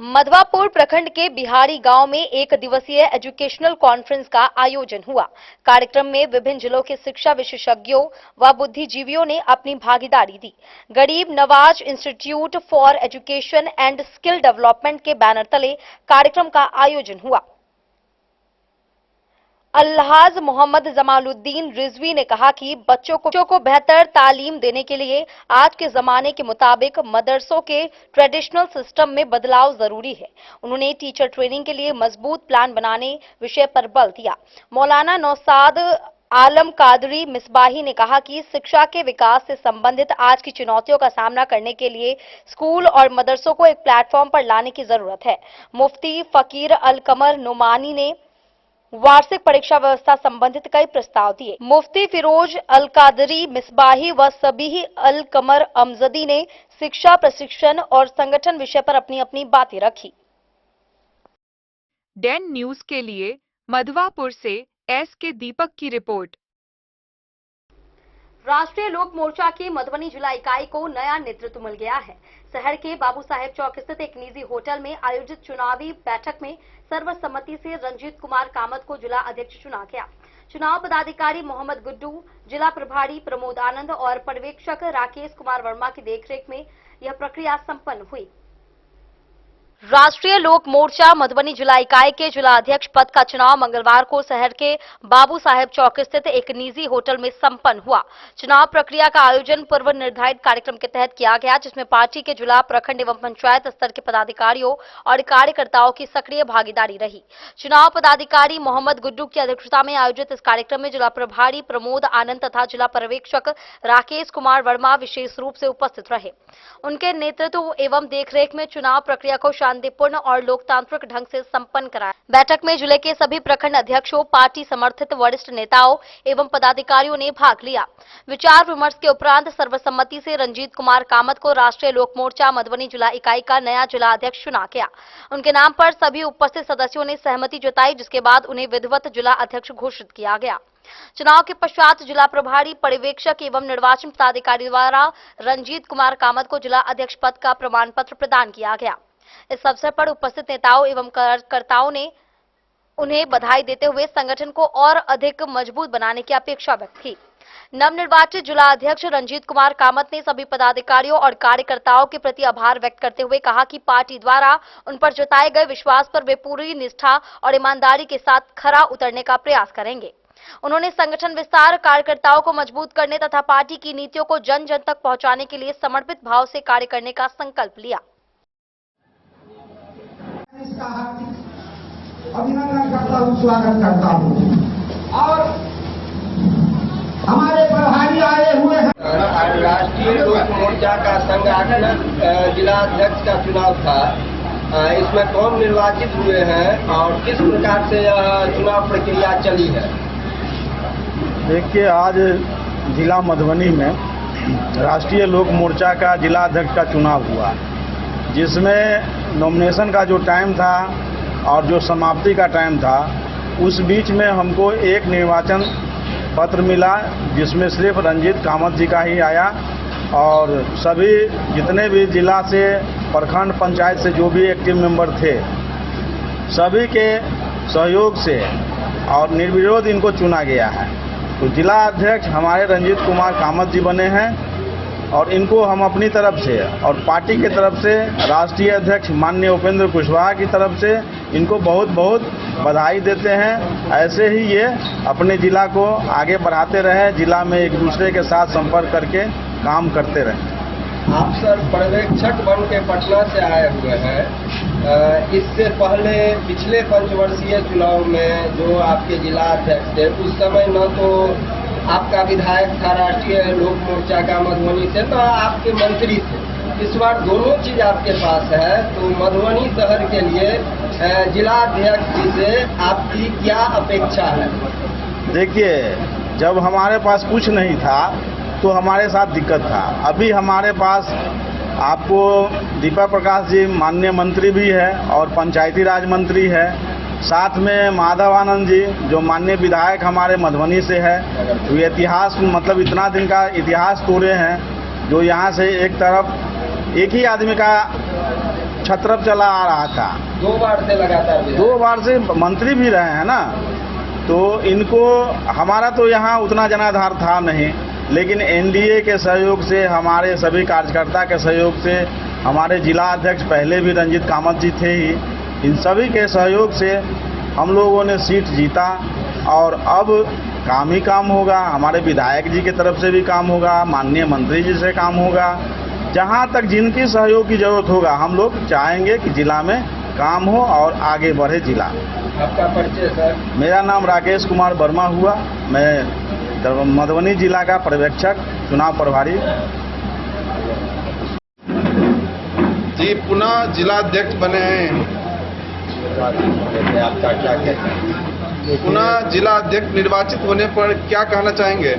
मधवापुर प्रखंड के बिहारी गांव में एक दिवसीय एजुकेशनल कॉन्फ्रेंस का आयोजन हुआ। कार्यक्रम में विभिन्न जिलों के शिक्षा विशेषज्ञों व बुद्धिजीवियों ने अपनी भागीदारी दी। गरीब Nawaz institute for education and skill development के बैनर तले कार्यक्रम का आयोजन हुआ। अल्हाज मोहम्मद जमालुद्दीन रिजवी ने कहा कि बच्चों को बेहतर तालीम देने के लिए आज के जमाने के मुताबिक मदरसों के ट्रेडिशनल सिस्टम में बदलाव जरूरी है। उन्होंने टीचर ट्रेनिंग के लिए मजबूत प्लान बनाने विषय पर बल दिया। मौलाना नौसाद आलम कादरी मिसबाही ने कहा कि शिक्षा के विकास से संबंधित आज की चुनौतियों का सामना करने के लिए स्कूल और मदरसों को एक प्लेटफॉर्म पर लाने की जरूरत है। मुफ्ती फकीर अल कमर नुमानी ने वार्षिक परीक्षा व्यवस्था संबंधित कई प्रस्ताव दिए। मुफ्ती फिरोज अल कादरी मिसबाही व सबीह अल कमर अमजदी ने शिक्षा, प्रशिक्षण और संगठन विषय पर अपनी अपनी बातें रखी। डैन न्यूज के लिए मधवापुर से एस.के. दीपक की रिपोर्ट। राष्ट्रीय लोक मोर्चा की मधुबनी जिला इकाई को नया नेतृत्व मिल गया है। शहर के बाबू साहेब चौक स्थित एक निजी होटल में आयोजित चुनावी बैठक में सर्वसम्मति से रंजीत कुमार कामत को जिला अध्यक्ष चुना गया। चुनाव पदाधिकारी मोहम्मद गुड्डू, जिला प्रभारी प्रमोद आनंद और पर्यवेक्षक राकेश कुमार वर्मा की देखरेख में यह प्रक्रिया संपन्न हुई। राष्ट्रीय लोक मोर्चा मधुबनी जिला इकाई के जिला अध्यक्ष पद का चुनाव मंगलवार को शहर के बाबू साहेब चौक स्थित एक निजी होटल में संपन्न हुआ। चुनाव प्रक्रिया का आयोजन पूर्व निर्धारित कार्यक्रम के तहत किया गया, जिसमें पार्टी के जिला, प्रखंड एवं पंचायत स्तर के पदाधिकारियों और कार्यकर्ताओं की सक्रिय भागीदारी रही। चुनाव पदाधिकारी मोहम्मद गुड्डू की अध्यक्षता में आयोजित इस कार्यक्रम में जिला प्रभारी प्रमोद आनंद तथा जिला पर्यवेक्षक राकेश कुमार वर्मा विशेष रूप से उपस्थित रहे। उनके नेतृत्व एवं देखरेख में चुनाव प्रक्रिया को शांतिपूर्ण और लोकतांत्रिक ढंग से संपन्न कराया। बैठक में जिले के सभी प्रखंड अध्यक्षों, पार्टी समर्थित वरिष्ठ नेताओं एवं पदाधिकारियों ने भाग लिया। विचार विमर्श के उपरांत सर्वसम्मति से रंजीत कुमार कामत को राष्ट्रीय लोक मोर्चा मधुबनी जिला इकाई का नया जिला अध्यक्ष चुना गया। उनके नाम पर सभी उपस्थित सदस्यों ने सहमति जताई, जिसके बाद उन्हें विधिवत जिला अध्यक्ष घोषित किया गया। चुनाव के पश्चात जिला प्रभारी पर्यवेक्षक एवं निर्वाचन पदाधिकारी द्वारा रंजीत कुमार कामत को जिला अध्यक्ष पद का प्रमाण पत्र प्रदान किया गया। इस अवसर पर उपस्थित नेताओं एवं कार्यकर्ताओं ने उन्हें बधाई देते हुए संगठन को और अधिक मजबूत बनाने की अपेक्षा व्यक्त की। नवनिर्वाचित जिला अध्यक्ष रंजीत कुमार कामत ने सभी पदाधिकारियों और कार्यकर्ताओं के प्रति आभार व्यक्त करते हुए कहा कि पार्टी द्वारा उन पर जताए गए विश्वास पर वे पूरी निष्ठा और ईमानदारी के साथ खरा उतरने का प्रयास करेंगे। उन्होंने संगठन विस्तार, कार्यकर्ताओं को मजबूत करने तथा पार्टी की नीतियों को जन जन तक पहुंचाने के लिए समर्पित भाव से कार्य करने का संकल्प लिया। इसका हार्दिक अभिनंदन करता हूँ, स्वागत करता हूँ। और हमारे प्रभारी आए हुए हैं। राष्ट्रीय लोक मोर्चा का संगठन जिला अध्यक्ष का चुनाव था, इसमें कौन निर्वाचित हुए हैं और किस प्रकार से यह चुनाव प्रक्रिया चली है? देखिए, आज जिला मधुबनी में राष्ट्रीय लोक मोर्चा का जिला अध्यक्ष का चुनाव हुआ, जिसमें नॉमिनेशन का जो टाइम था और जो समाप्ति का टाइम था, उस बीच में हमको एक निर्वाचन पत्र मिला, जिसमें सिर्फ रंजीत कामत जी का ही आया और सभी जितने भी जिला से, प्रखंड, पंचायत से जो भी एक्टिव मेंबर थे, सभी के सहयोग से और निर्विरोध इनको चुना गया है। तो जिला अध्यक्ष हमारे रंजीत कुमार कामत जी बने हैं और इनको हम अपनी तरफ से और पार्टी की तरफ से, राष्ट्रीय अध्यक्ष माननीय उपेंद्र कुशवाहा की तरफ से इनको बहुत बहुत बधाई देते हैं। ऐसे ही ये अपने जिला को आगे बढ़ाते रहें, जिला में एक दूसरे के साथ संपर्क करके काम करते रहें। आप सर पर्यवेक्षक बन के पटना से आए हुए हैं। इससे पहले पिछले पंचवर्षीय चुनाव में जो आपके जिला अध्यक्ष थे, उस समय न तो आपका विधायक था राष्ट्रीय लोक मोर्चा का मधुबनी से, न आपके मंत्री थे। इस बार दोनों चीज आपके पास है, तो मधुबनी शहर के लिए जिला अध्यक्ष जी से आपकी क्या अपेक्षा है? देखिए, जब हमारे पास कुछ नहीं था तो हमारे साथ दिक्कत था। अभी हमारे पास आपको दीपक प्रकाश जी माननीय मंत्री भी है और पंचायती राज मंत्री है, साथ में माधव आनंद जी जो माननीय विधायक हमारे मधुबनी से है। तो इतिहास, मतलब इतना दिन का इतिहास तोड़े हैं, जो यहाँ से एक तरफ एक ही आदमी का छत्रप चला आ रहा था, 2 बार से लगातार, 2 बार से मंत्री भी रहे हैं ना। तो इनको, हमारा तो यहाँ उतना जनाधार था नहीं, लेकिन एनडीए के सहयोग से, हमारे सभी कार्यकर्ता के सहयोग से, हमारे जिला अध्यक्ष पहले भी रंजीत कामत जी थे ही, इन सभी के सहयोग से हम लोगों ने सीट जीता और अब काम ही काम होगा। हमारे विधायक जी की तरफ से भी काम होगा, माननीय मंत्री जी से काम होगा। जहाँ तक जिनकी सहयोग की जरूरत होगा, हम लोग चाहेंगे कि जिला में काम हो और आगे बढ़े जिला। आपका परिचय सर? मेरा नाम राकेश कुमार वर्मा हुआ, मैं मधुबनी जिला का पर्यवेक्षक, चुनाव प्रभारी। जी, पुनः जिला अध्यक्ष बने हैं, आपका क्या कहना है? पुनः जिला अध्यक्ष निर्वाचित होने पर क्या कहना चाहेंगे?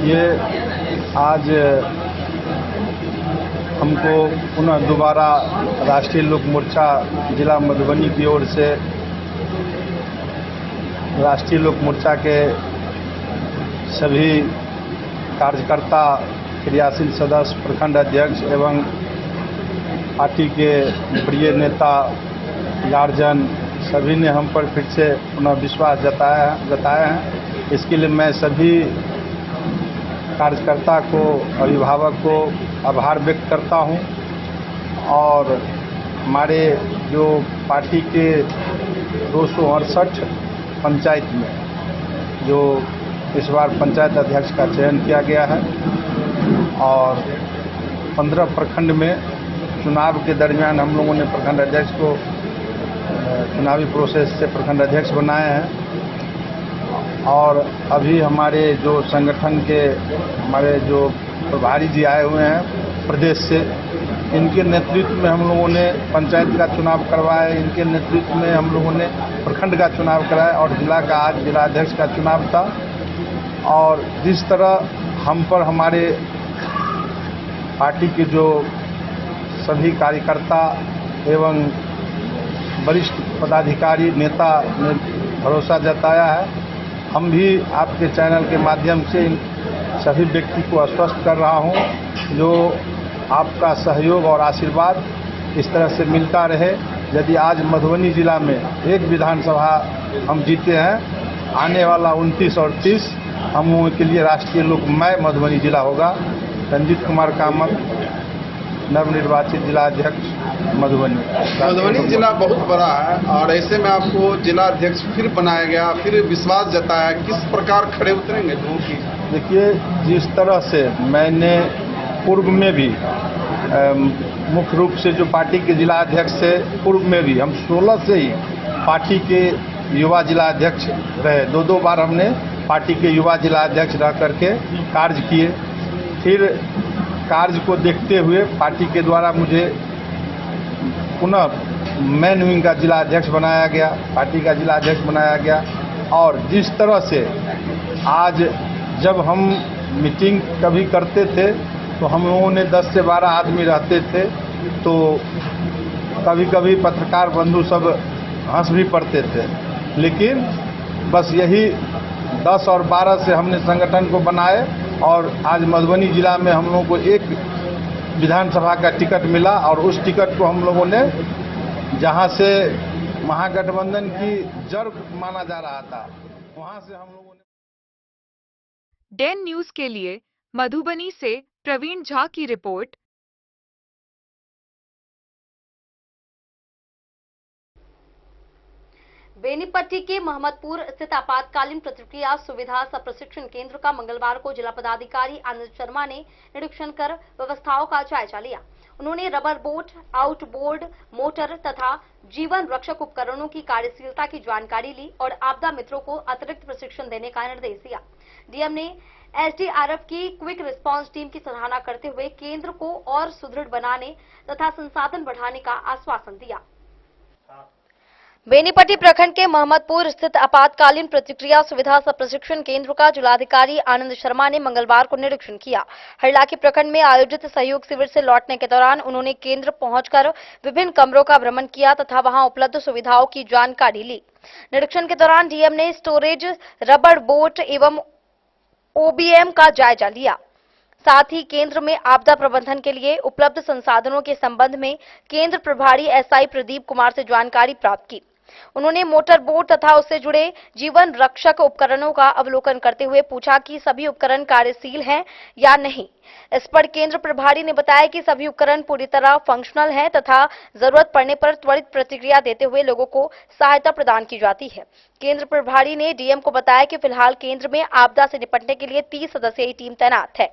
ये आज हमको पुनः दोबारा राष्ट्रीय लोक मोर्चा जिला मधुबनी की ओर से राष्ट्रीय लोक मोर्चा के सभी कार्यकर्ता, क्रियाशील सदस्य, प्रखंड अध्यक्ष एवं पार्टी के प्रिय नेता, गार्जियन सभी ने हम पर फिर से पुनः विश्वास जताया है। इसके लिए मैं सभी कार्यकर्ता को, अभिभावक को आभार व्यक्त करता हूं और हमारे जो पार्टी के 268 पंचायत में जो इस बार पंचायत अध्यक्ष का चयन किया गया है और 15 प्रखंड में चुनाव के दरमियान हम लोगों ने प्रखंड अध्यक्ष को चुनावी प्रोसेस से प्रखंड अध्यक्ष बनाए हैं और अभी हमारे जो संगठन के हमारे जो प्रभारी जी आए हुए हैं प्रदेश से, इनके नेतृत्व में हम लोगों ने पंचायत का चुनाव करवाया, इनके नेतृत्व में हम लोगों ने प्रखंड का चुनाव कराया और जिला का आज जिलाध्यक्ष का चुनाव था। और जिस तरह हम पर हमारे पार्टी के जो सभी कार्यकर्ता एवं वरिष्ठ पदाधिकारी, नेता ने भरोसा जताया है, हम भी आपके चैनल के माध्यम से इन सभी व्यक्ति को आश्वस्त कर रहा हूं, जो आपका सहयोग और आशीर्वाद इस तरह से मिलता रहे। यदि आज मधुबनी जिला में एक विधानसभा हम जीते हैं, आने वाला 29 और 30 हम लोगों के लिए राष्ट्रीय लोकमय मधुबनी जिला होगा। रंजीत कुमार कामत, नवनिर्वाचित जिलाध्यक्ष मधुबनी। मधुबनी जिला बहुत बड़ा है और ऐसे में आपको जिलाध्यक्ष फिर बनाया गया, फिर विश्वास जताया, किस प्रकार खड़े उतरेंगे लोगों की? देखिए, जिस तरह से मैंने पूर्व में भी मुख्य रूप से जो पार्टी के जिला अध्यक्ष से पूर्व में भी हम 16 से ही पार्टी के युवा जिला अध्यक्ष रहे। दो बार हमने पार्टी के युवा जिला अध्यक्ष रह करके कार्य किए। फिर कार्य को देखते हुए पार्टी के द्वारा मुझे पुनः मैन विंग का जिला अध्यक्ष बनाया गया, पार्टी का जिला अध्यक्ष बनाया गया। और जिस तरह से आज जब हम मीटिंग कभी करते थे तो हम लोगों ने 10 से 12 आदमी रहते थे, तो कभी कभी पत्रकार बंधु सब हंस भी पड़ते थे, लेकिन बस यही 10 और 12 से हमने संगठन को बनाए और आज मधुबनी जिला में हम लोगों को एक विधानसभा का टिकट मिला और उस टिकट को हम लोगों ने, जहां से महागठबंधन की जड़ माना जा रहा था, वहां से हम लोगों ने। डेन न्यूज के लिए मधुबनी से प्रवीण झा की रिपोर्ट। बेनीपट्टी के मोहम्मदपुर स्थित आपातकालीन प्रतिक्रिया सुविधा सह प्रशिक्षण केंद्र का मंगलवार को जिला पदाधिकारी आनंद शर्मा ने निरीक्षण कर व्यवस्थाओं का जायजा लिया। उन्होंने रबर बोट, आउटबोर्ड मोटर तथा जीवन रक्षक उपकरणों की कार्यशीलता की जानकारी ली और आपदा मित्रों को अतिरिक्त प्रशिक्षण देने का निर्देश दिया। डीएम ने एसडीआरएफ की क्विक रिस्पांस टीम की सराहना करते हुए केंद्र को और सुदृढ़ बनाने तथा संसाधन बढ़ाने का आश्वासन दिया। बेनीपट्टी प्रखंड के मोहम्मदपुर स्थित आपातकालीन प्रतिक्रिया सुविधा सह प्रशिक्षण केंद्र का जिलाधिकारी आनंद शर्मा ने मंगलवार को निरीक्षण किया। हरलाखी प्रखंड में आयोजित सहयोग शिविर से लौटने के दौरान उन्होंने केंद्र पहुंचकर विभिन्न कमरों का भ्रमण किया तथा वहां उपलब्ध सुविधाओं की जानकारी ली। निरीक्षण के दौरान डीएम ने स्टोरेज, रबर बोट एवं ओबीएम का जायजा लिया। साथ ही केंद्र में आपदा प्रबंधन के लिए उपलब्ध संसाधनों के संबंध में केंद्र प्रभारी एसआई प्रदीप कुमार से जानकारी प्राप्त की। उन्होंने मोटर बोट तथा उससे जुड़े जीवन रक्षक उपकरणों का अवलोकन करते हुए पूछा कि सभी उपकरण कार्यशील हैं या नहीं। इस पर केंद्र प्रभारी ने बताया कि सभी उपकरण पूरी तरह फंक्शनल हैं तथा जरूरत पड़ने पर त्वरित प्रतिक्रिया देते हुए लोगों को सहायता प्रदान की जाती है। केंद्र प्रभारी ने डीएम को बताया कि फिलहाल केंद्र में आपदा से निपटने के लिए 30 सदस्यीय टीम तैनात है।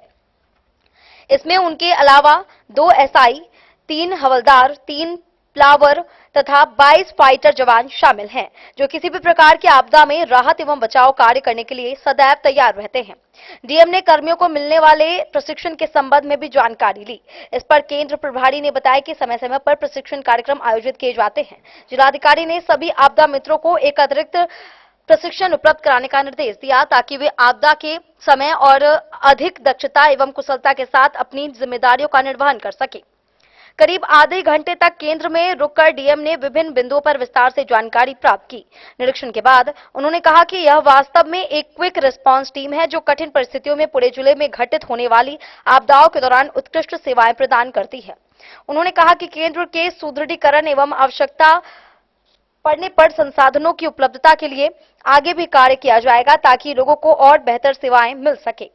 इसमें उनके अलावा 2 एसआई, 3 हवलदार, 3 प्लावर तथा 22 फाइटर जवान शामिल हैं, जो किसी भी प्रकार की आपदा में राहत एवं बचाव कार्य करने के लिए सदैव तैयार रहते हैं। डीएम ने कर्मियों को मिलने वाले प्रशिक्षण के संबंध में भी जानकारी ली। इस पर केंद्र प्रभारी ने बताया कि समय समय पर प्रशिक्षण कार्यक्रम आयोजित किए जाते हैं। जिलाधिकारी ने सभी आपदा मित्रों को एक अतिरिक्त प्रशिक्षण उपलब्ध कराने का निर्देश दिया ताकि वे आपदा के समय और अधिक दक्षता एवं कुशलता के साथ अपनी जिम्मेदारियों का निर्वहन कर सके। करीब आधे घंटे तक केंद्र में रुककर डीएम ने विभिन्न बिंदुओं पर विस्तार से जानकारी प्राप्त की। निरीक्षण के बाद उन्होंने कहा कि यह वास्तव में एक क्विक रिस्पांस टीम है जो कठिन परिस्थितियों में पूरे जिले में घटित होने वाली आपदाओं के दौरान उत्कृष्ट सेवाएं प्रदान करती है। उन्होंने कहा कि केंद्र के सुदृढ़ीकरण एवं आवश्यकता पड़ने पर संसाधनों की उपलब्धता के लिए आगे भी कार्य किया जाएगा ताकि लोगों को और बेहतर सेवाएं मिल सके।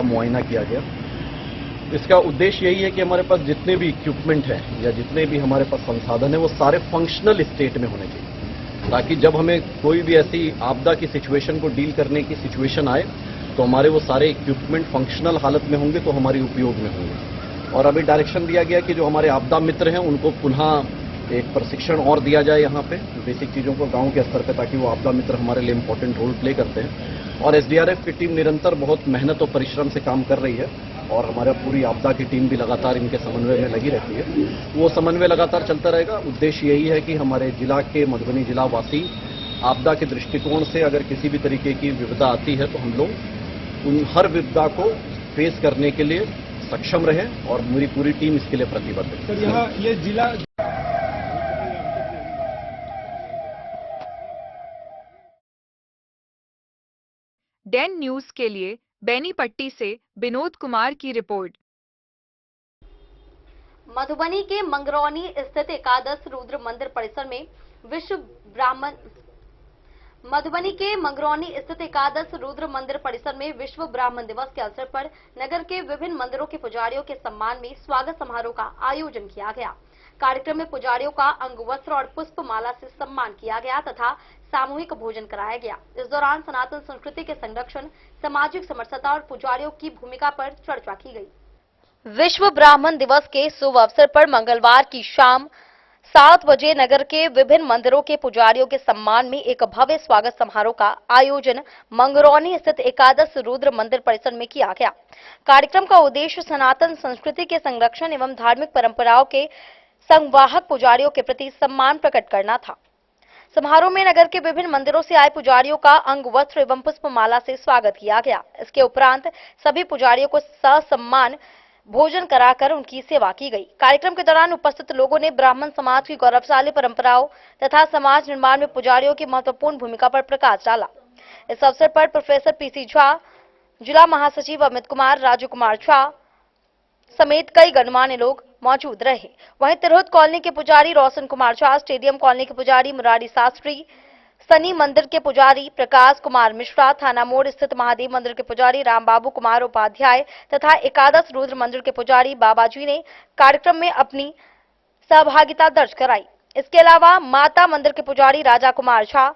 मुआयना किया गया। इसका उद्देश्य यही है कि हमारे पास जितने भी इक्विपमेंट हैं या जितने भी हमारे पास संसाधन है वो सारे फंक्शनल स्टेट में होने चाहिए, ताकि जब हमें कोई भी ऐसी आपदा की सिचुएशन को डील करने की सिचुएशन आए तो हमारे वो सारे इक्विपमेंट फंक्शनल हालत में होंगे, तो हमारी उपयोग में होंगे। और अभी डायरेक्शन दिया गया कि जो हमारे आपदा मित्र हैं उनको पुनः एक प्रशिक्षण और दिया जाए यहाँ पे बेसिक चीज़ों को गाँव के स्तर पर, ताकि वो आपदा मित्र हमारे लिए इम्पोर्टेंट रोल प्ले करते हैं। और एसडीआरएफ की टीम निरंतर बहुत मेहनत और परिश्रम से काम कर रही है और हमारा पूरी आपदा की टीम भी लगातार इनके समन्वय में लगी रहती है। वो समन्वय लगातार चलता रहेगा। उद्देश्य यही है कि हमारे जिला के मधुबनी जिला वासी आपदा के दृष्टिकोण से अगर किसी भी तरीके की विपदा आती है तो हम लोग उन हर विपदा को फेस करने के लिए सक्षम रहें और मेरी पूरी टीम इसके लिए प्रतिबद्ध है। सर यहाँ ये जिला डैन न्यूज के लिए बेनीपट्टी से विनोद कुमार की रिपोर्ट। मधुबनी के मंगरौनी स्थित एकादश रुद्र मंदिर परिसर में विश्व ब्राह्मण मधुबनी के मंगरौनी स्थित एकादश रुद्र मंदिर परिसर में विश्व ब्राह्मण दिवस के अवसर पर नगर के विभिन्न मंदिरों के पुजारियों के सम्मान में स्वागत समारोह का आयोजन किया गया। कार्यक्रम में पुजारियों का अंगवस्त्र और पुष्प माला से सम्मान किया गया तथा सामूहिक भोजन कराया गया। इस दौरान सनातन संस्कृति के संरक्षण, सामाजिक समरसता और पुजारियों की भूमिका पर चर्चा की गई। विश्व ब्राह्मण दिवस के शुभ अवसर पर मंगलवार की शाम 7 बजे नगर के विभिन्न मंदिरों के पुजारियों के सम्मान में एक भव्य स्वागत समारोह का आयोजन मंगरौनी स्थित एकादश रुद्र मंदिर परिसर में किया गया। कार्यक्रम का उद्देश्य सनातन संस्कृति के संरक्षण एवं धार्मिक परंपराओं के संवाहक पुजारियों के प्रति सम्मान प्रकट करना था। समारोह में नगर के विभिन्न मंदिरों से आए पुजारियों का अंग वस्त्र एवं पुष्पमाला से स्वागत किया गया। इसके उपरांत सभी पुजारियों को ससम्मान भोजन कराकर उनकी सेवा की गई। कार्यक्रम के दौरान उपस्थित लोगों ने ब्राह्मण समाज की गौरवशाली परंपराओं तथा समाज निर्माण में पुजारियों की महत्वपूर्ण भूमिका पर प्रकाश डाला। इस अवसर पर प्रोफेसर पीसी झा, जिला महासचिव अमित कुमार, राजू कुमार झा समेत कई गणमान्य लोग मौजूद रहे। वहीं तिरहुत कॉलोनी के पुजारी रोशन कुमार झा, स्टेडियम कॉलोनी के पुजारी मुरारी शास्त्री, शनि मंदिर के पुजारी प्रकाश कुमार मिश्रा, थाना मोड़ स्थित महादेव मंदिर के पुजारी रामबाबू कुमार उपाध्याय तथा एकादश रुद्र मंदिर के पुजारी बाबाजी ने कार्यक्रम में अपनी सहभागिता दर्ज कराई। इसके अलावा माता मंदिर के पुजारी राजा कुमार झा,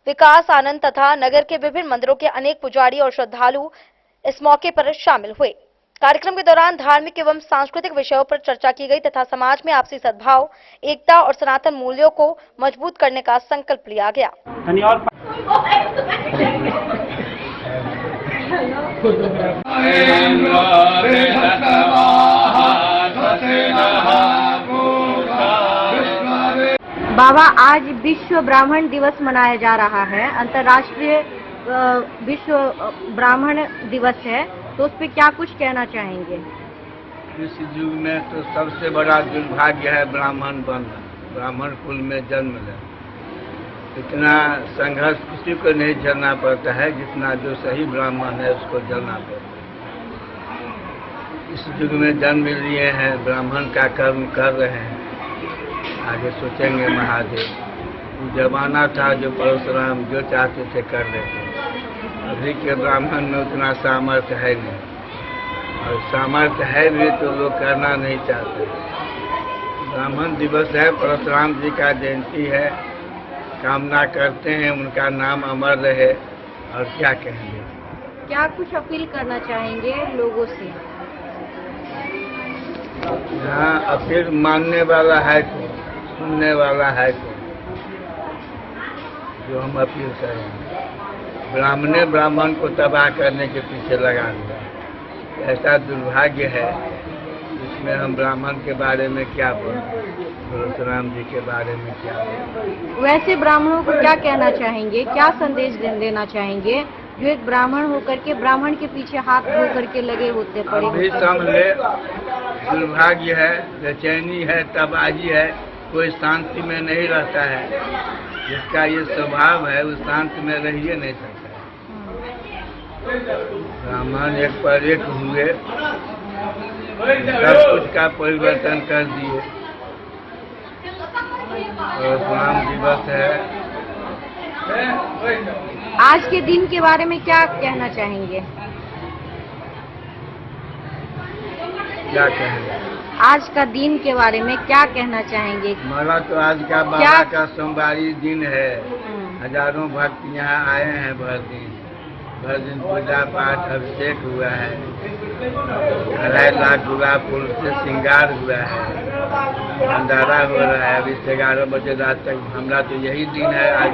विकास आनंद तथा नगर के विभिन्न मंदिरों के अनेक पुजारी और श्रद्धालु इस मौके पर शामिल हुए। कार्यक्रम के दौरान धार्मिक एवं सांस्कृतिक विषयों पर चर्चा की गई तथा समाज में आपसी सद्भाव, एकता और सनातन मूल्यों को मजबूत करने का संकल्प लिया गया। बाबा, आज विश्व ब्राह्मण दिवस मनाया जा रहा है, अंतर्राष्ट्रीय विश्व ब्राह्मण दिवस है, तो उस पर क्या कुछ कहना चाहेंगे? इस युग में तो सबसे बड़ा दुर्भाग्य है ब्राह्मण बनना, ब्राह्मण कुल में जन्म लेना। इतना संघर्ष किसी को नहीं झेलना पड़ता है जितना जो सही ब्राह्मण है उसको झेलना पड़ता है। इस युग में जन्म लिए हैं, ब्राह्मण का कर्म कर रहे हैं, आगे सोचेंगे महादेव। जमाना था जो परशुराम जो चाहते थे कर लेते। अभी के ब्राह्मण में उतना सामर्थ्य है नहीं, और सामर्थ्य है भी तो लोग करना नहीं चाहते। ब्राह्मण दिवस है, परशुराम जी का जयंती है, कामना करते हैं उनका नाम अमर रहे, और क्या कहेंगे। क्या कुछ अपील करना चाहेंगे लोगों से? यहाँ अपील मानने वाला है तो, सुनने वाला है तो, जो हम अपील करेंगे। ब्राह्मण को तबाह करने के पीछे लगा दिया, ऐसा दुर्भाग्य है। इसमें हम ब्राह्मण के बारे में क्या बोलें, परशुराम जी के बारे में क्या बोलें। वैसे ब्राह्मणों को क्या कहना चाहेंगे, क्या संदेश देना चाहेंगे जो एक ब्राह्मण होकर के ब्राह्मण के पीछे हाथ धो करके लगे होते पड़े अभी होते हैं। समझे दुर्भाग्य है, बेचैनी है, तबाही है, कोई शांति में नहीं रहता है। जिसका ये स्वभाव है वो शांति में रहिए नहीं सकता है। ब्राह्मण एक पर एक हुए, सब कुछ का परिवर्तन कर दिए। और राम दिवस है। आज के दिन के बारे में क्या कहना चाहेंगे? क्या कहेंगे? आज का दिन के बारे में क्या कहना चाहेंगे? हमारा तो आज का बाबा का सोमवारी दिन है। हजारों भक्त यहाँ आए हैं भर दिन पूजा पाठ अभिषेक हुआ है। 2.5 लाख गुलाब फूल से श्रृंगार हुआ है। भंडारा हो रहा है। अभी 11 बजे रात तक। हमारा तो यही दिन है आज।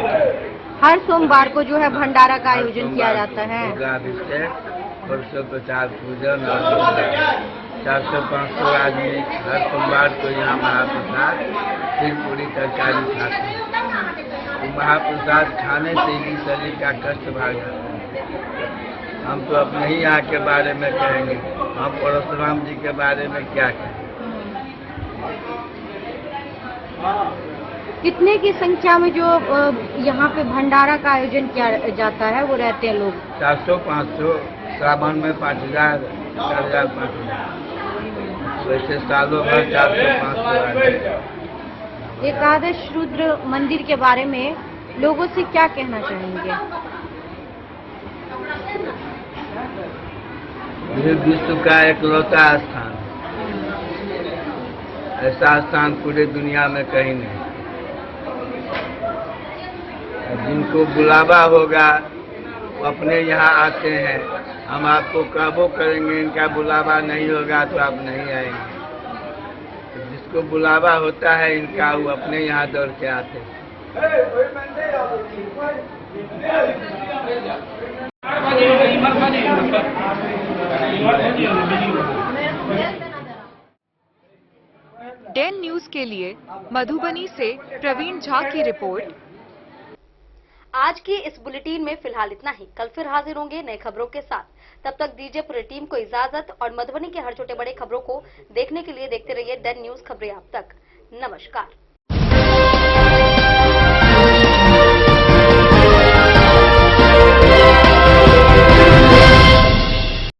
हर सोमवार को जो है भंडारा का आयोजन किया जाता है। पूजा अभिषेक, परसों प्रचार पूजन और 400-500 आदमी हर सोमवार को यहाँ महाप्रसाद फिर पूरी तरकारी खाते हैं। तो महाप्रसाद खाने से ही शरीर का कष्ट भाग जाता है। हम तो अपने ही यहाँ के बारे में कहेंगे, हम परशुराम जी के बारे में क्या कहें। कितने की संख्या में जो यहाँ पे भंडारा का आयोजन किया जाता है वो रहते हैं लोग? 400-500, सावन में 5000, 4000, 5000। वैसे सालों भर 400-500। एकादश रुद्र मंदिर के बारे में लोगों से क्या कहना चाहेंगे? ये विश्व का एकलौता स्थान, ऐसा स्थान पूरे दुनिया में कहीं नहीं। जिनको बुलावा होगा वो अपने यहाँ आते हैं। हम आपको कहबो करेंगे, इनका बुलावा नहीं होगा तो आप नहीं आएंगे। तो जिसको बुलावा होता है इनका, वो अपने यहाँ दौड़ के आते हैं। डेन न्यूज के लिए मधुबनी से प्रवीण झा की रिपोर्ट। आज की इस बुलेटिन में फिलहाल इतना ही। कल फिर हाजिर होंगे नई खबरों के साथ। तब तक दीजिए पूरी टीम को इजाजत और मधुबनी के हर छोटे बड़े खबरों को देखने के लिए देखते रहिए डेन न्यूज खबरें आप तक। नमस्कार।